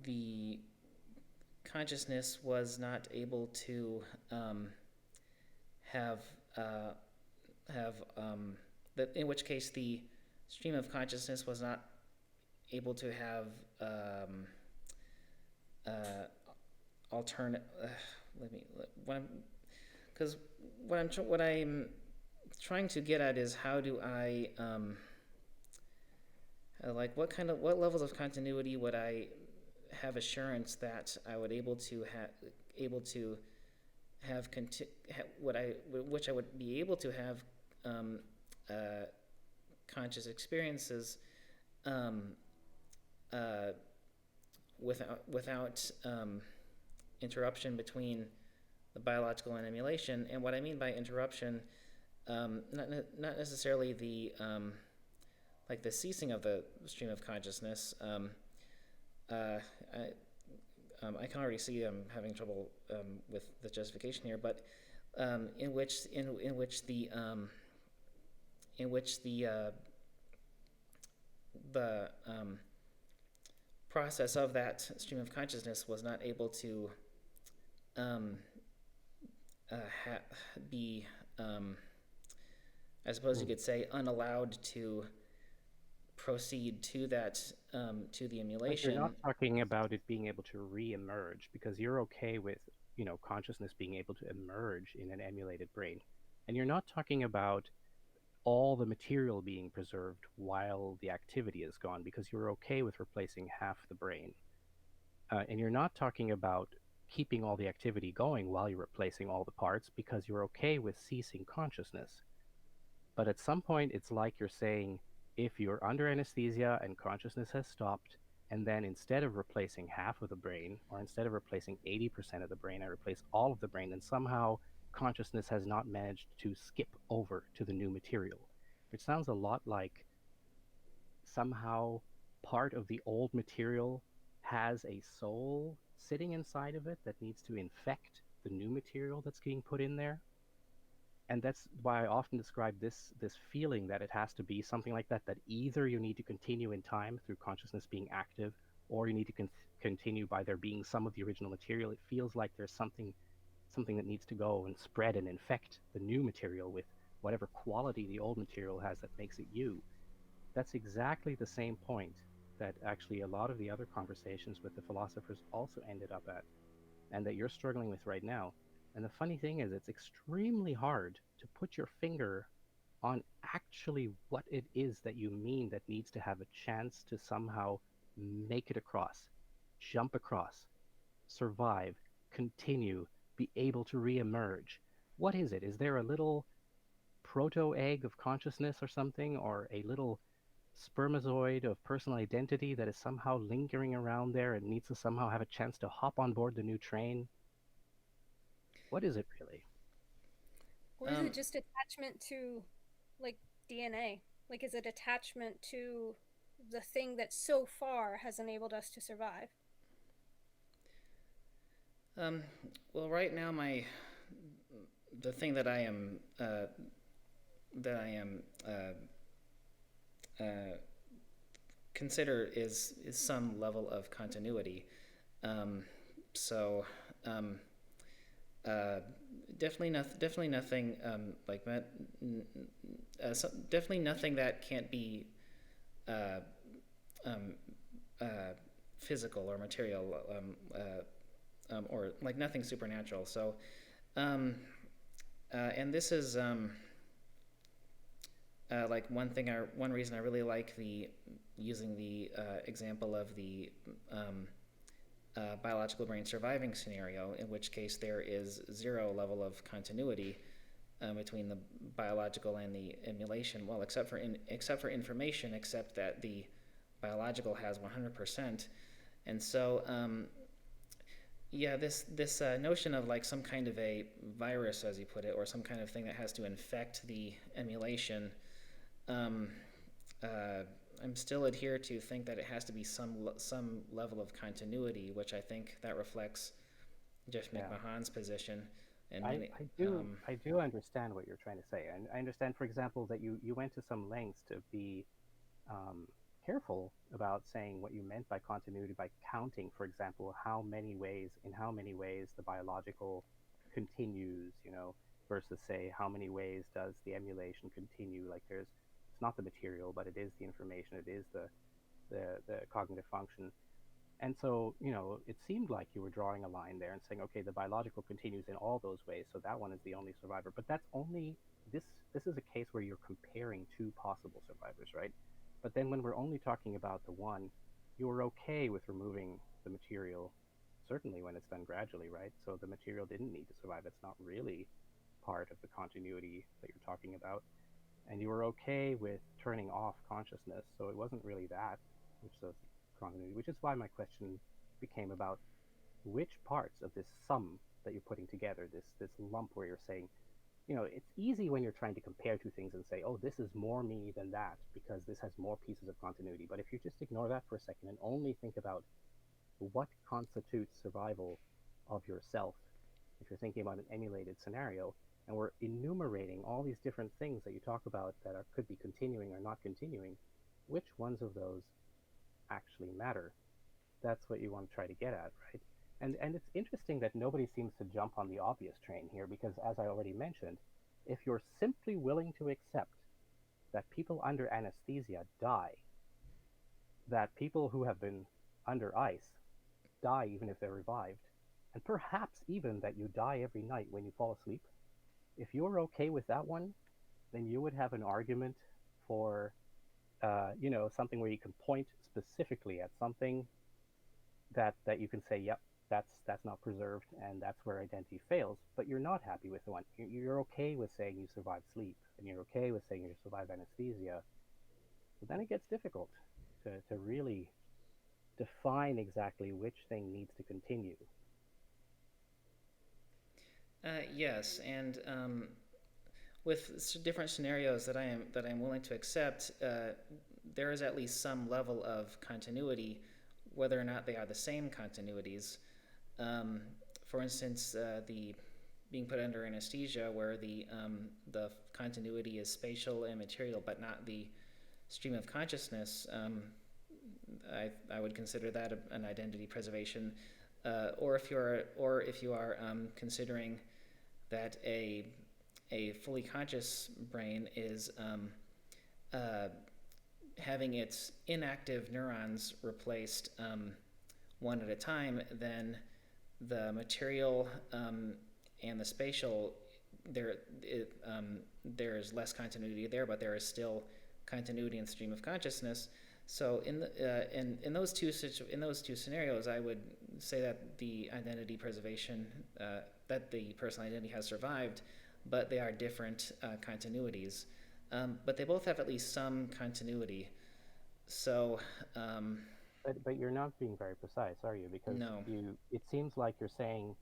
the consciousness was not able to have uh, have that in which case the stream of consciousness was not able to have uh, alternate. Let me because what I'm trying to get at is how do I like what levels of continuity would I have assurance that I would able to have what I which I would be able to have um, uh, conscious experiences um, uh, without interruption between the biological and emulation. And what I mean by interruption, not necessarily the like the ceasing of the stream of consciousness. Uh, I can already see I'm having trouble with the justification here, but in which the process of that stream of consciousness was not able to um, be, I suppose you could say, unallowed to proceed to that to the But you're emulation. not talking about it being able to re-emerge because you're okay with, consciousness being able to emerge in an emulated brain. And you're not talking about all the material being preserved while the activity is gone because you're okay with replacing half the brain. And you're not talking about keeping all the activity going while you're replacing all the parts because you're okay with ceasing consciousness. But at some point, it's like you're saying, if you're under anesthesia and consciousness has stopped, and then instead of replacing half of the brain, or instead of replacing 80% of the brain, I replace all of the brain, and somehow consciousness has not managed to skip over to the new material. It sounds a lot like somehow part of the old material has a soul sitting inside of it that needs to infect the new material that's being put in there. And that's why I often describe this feeling that it has to be something like that, that either you need to continue in time through consciousness being active, or you need to continue by there being some of the original material. It feels like there's something that needs to go and spread and infect the new material with whatever quality the old material has that makes it you. That's exactly the same point that actually a lot of the other conversations with the philosophers also ended up at, and that you're struggling with right now. And the funny thing is, it's extremely hard to put your finger on actually what it is that you mean that needs to have a chance to somehow make it across, jump across, survive, continue, be able to reemerge. What is it? Is there a little proto-egg of consciousness or something, or a little spermatozoid of personal identity that is somehow lingering around there and needs to somehow have a chance to hop on board the new train? What is it really? Or is Um, it just attachment to, like, DNA? Like, is it attachment to the thing that so far has enabled us to survive? um, well, right now, the thing that I am uh, consider is some level of continuity. Um, so um, uh, definitely nothing definitely nothing that can't be uh, um, uh, physical or material, or like nothing supernatural. So um, and this is like one reason I really like the using the example of the biological brain surviving scenario, in which case there is zero level of continuity between the biological and the emulation. Well, except for information, except that the biological has 100%. And so yeah, this notion of like some kind of a virus, as you put it, or some kind of thing that has to infect the emulation. Um, uh, I'm still adhere to think that it has to be some level of continuity, which I think that reflects Jeff Yeah. McMahon's position. And I, many, I do I do understand what you're trying to say, and I understand, for example, that you went to some lengths to be um, careful about saying what you meant by continuity by counting, for example, in how many ways the biological continues, versus say how many ways does the emulation continue. Like it's not the material, but it is the information, it is the cognitive function. And so, it seemed like you were drawing a line there and saying, okay, the biological continues in all those ways, so that one is the only survivor. But that's only this is a case where you're comparing two possible survivors, right? But then when we're only talking about the one, you're okay with removing the material, certainly when it's done gradually, right? So the material didn't need to survive. It's not really part of the continuity that you're talking about. And you were okay with turning off consciousness, so it wasn't really that, which is continuity, which is why my question became about which parts of this sum that you're putting together, this lump where you're saying, it's easy when you're trying to compare two things and say, oh, this is more me than that because this has more pieces of continuity. But if you just ignore that for a second and only think about what constitutes survival of yourself, if you're thinking about an emulated scenario, and we're enumerating all these different things that you talk about that could be continuing or not continuing, which ones of those actually matter? That's what you want to try to get at, right? And it's interesting that nobody seems to jump on the obvious train here because, as I already mentioned, if you're simply willing to accept that people under anesthesia die, that people who have been under ice die even if they're revived, and perhaps even that you die every night when you fall asleep, if you're okay with that one, then you would have an argument for, something where you can point specifically at something that you can say, yep, that's not preserved, and that's where identity fails. But you're not happy with the one. You're okay with saying you survived sleep, and you're okay with saying you survived anesthesia. But then it gets difficult to really define exactly which thing needs to continue. yes, and with different scenarios that I'm willing to accept, there is at least some level of continuity, whether or not they are the same continuities. Um, for instance, the being put under anesthesia, where the continuity is spatial and material, but not the stream of consciousness. I would consider that an identity preservation. Or if you are considering that a fully conscious brain is having its inactive neurons replaced one at a time, then the material and the spatial, there's less continuity there, but there is still continuity in the stream of consciousness. So in those two scenarios, I would say that the identity preservation, that the personal identity has survived, but they are different continuities. But they both have at least some continuity. So, But you're not being very precise, are you? Because no. it seems like you're saying,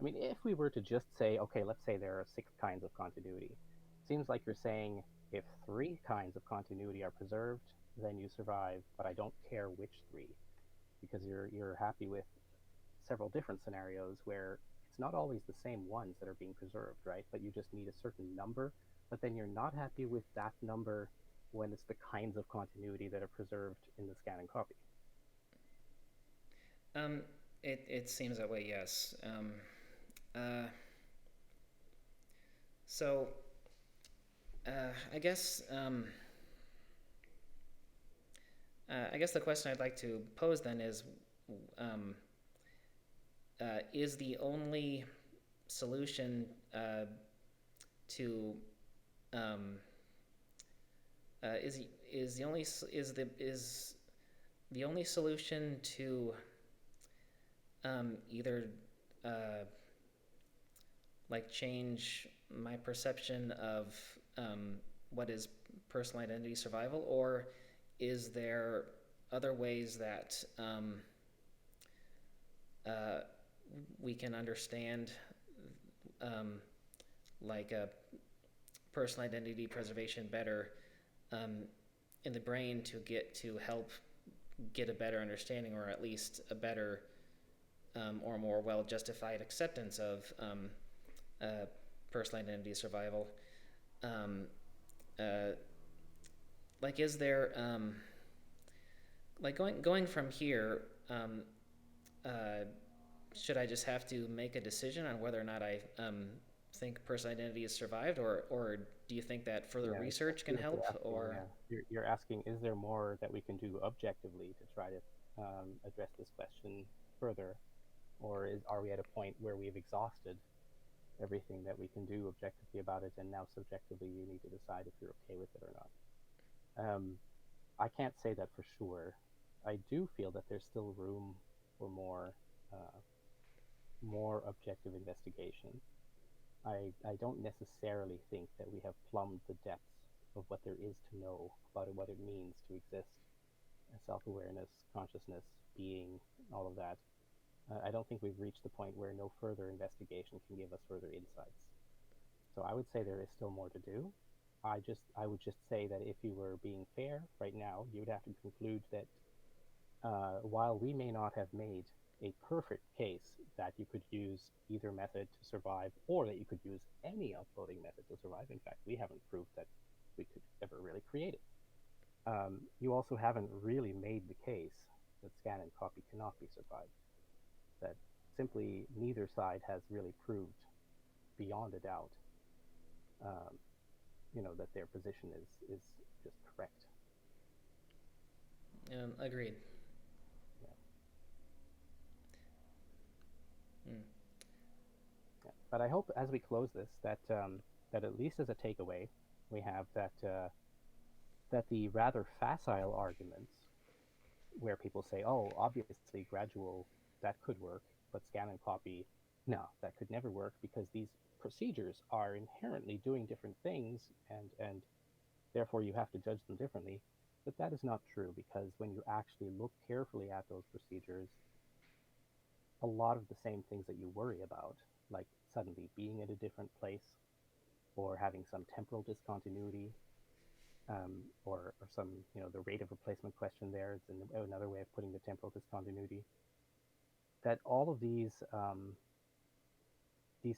I mean, if we were to just say, okay, let's say there are 6 kinds of continuity, it seems like you're saying if 3 kinds of continuity are preserved, then you survive, but I don't care which 3, because you're happy with several different scenarios where it's not always the same ones that are being preserved, right? But you just need a certain number, but then you're not happy with that number when it's the kinds of continuity that are preserved in the scan and copy. Um, it seems that way, yes. Uh, so, I guess I guess the question I'd like to pose then um, is the only solution to um, is the only is the only solution to either like change my perception of what is personal identity survival, or is there other ways that uh, we can understand um, like personal identity preservation better in the brain to help get a better understanding, or at least a better or more well justified acceptance of personal identity survival. Um, uh, like, is there like going from here? Uh, should I just have to make a decision on whether or not I think personal identity is survived, or do you think that further Yeah, research can you're help? asking, Or you're asking, is there more that we can do objectively to try to address this question further, or are we at a point where we've exhausted everything that we can do objectively about it, and now subjectively you need to decide if you're okay with it or not? I can't say that for sure. I do feel that there's still room for uh, more objective investigation. I don't necessarily think that we have plumbed the depths of what there is to know about it, what it means to exist, self-awareness, consciousness, being, all of that. I don't think we've reached the point where no further investigation can give us further insights. So I would say there is still more to do. I would just say that if you were being fair right now, you would have to conclude that while we may not have made a perfect case that you could use either method to survive, or that you could use any uploading method to survive. In fact, we haven't proved that we could ever really create it. You also haven't really made the case that scan and copy cannot be survived. That simply neither side has really proved beyond a doubt, um, that their position is just correct. agreed. Yeah. Mm. Yeah. But I hope as we close this that at least as a takeaway, we have that the rather facile arguments where people say, oh, obviously gradual, that could work, but scan and copy, no, that could never work because these procedures are inherently doing different things, and therefore you have to judge them differently. But that is not true, because when you actually look carefully at those procedures, a lot of the same things that you worry about, like suddenly being in a different place, or having some temporal discontinuity, or some, the rate of replacement question there is another way of putting the temporal discontinuity. That all of these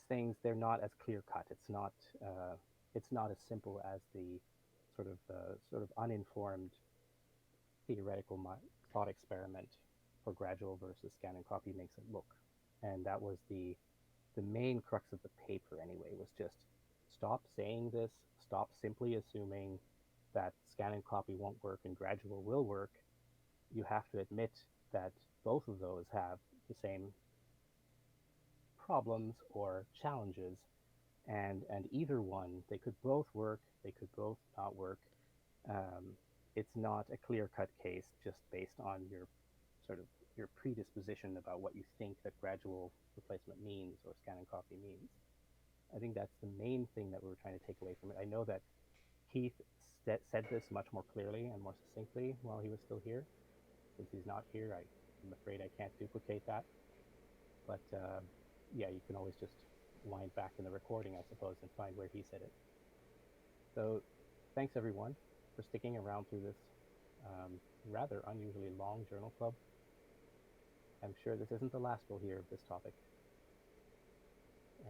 things, they're not as clear cut. It's not as simple as the sort of uninformed theoretical thought experiment for gradual versus scan and copy makes it look. And that was the main crux of the paper anyway, was just stop saying this, stop simply assuming that scan and copy won't work and gradual will work. You have to admit that both of those have the same problems or challenges, and either one, they could both work, they could both not work. Um, it's not a clear-cut case just based on sort of your predisposition about what you think that gradual replacement means or scan and copy means. I think that's the main thing that we were trying to take away from it. I know that Keith said this much more clearly and more succinctly while he was still here. Since he's not here, I'm afraid I can't duplicate that. But yeah, you can always just wind back in the recording, I suppose, and find where he said it. So thanks, everyone, for sticking around through this rather unusually long journal club. I'm sure this isn't the last we'll hear of this topic.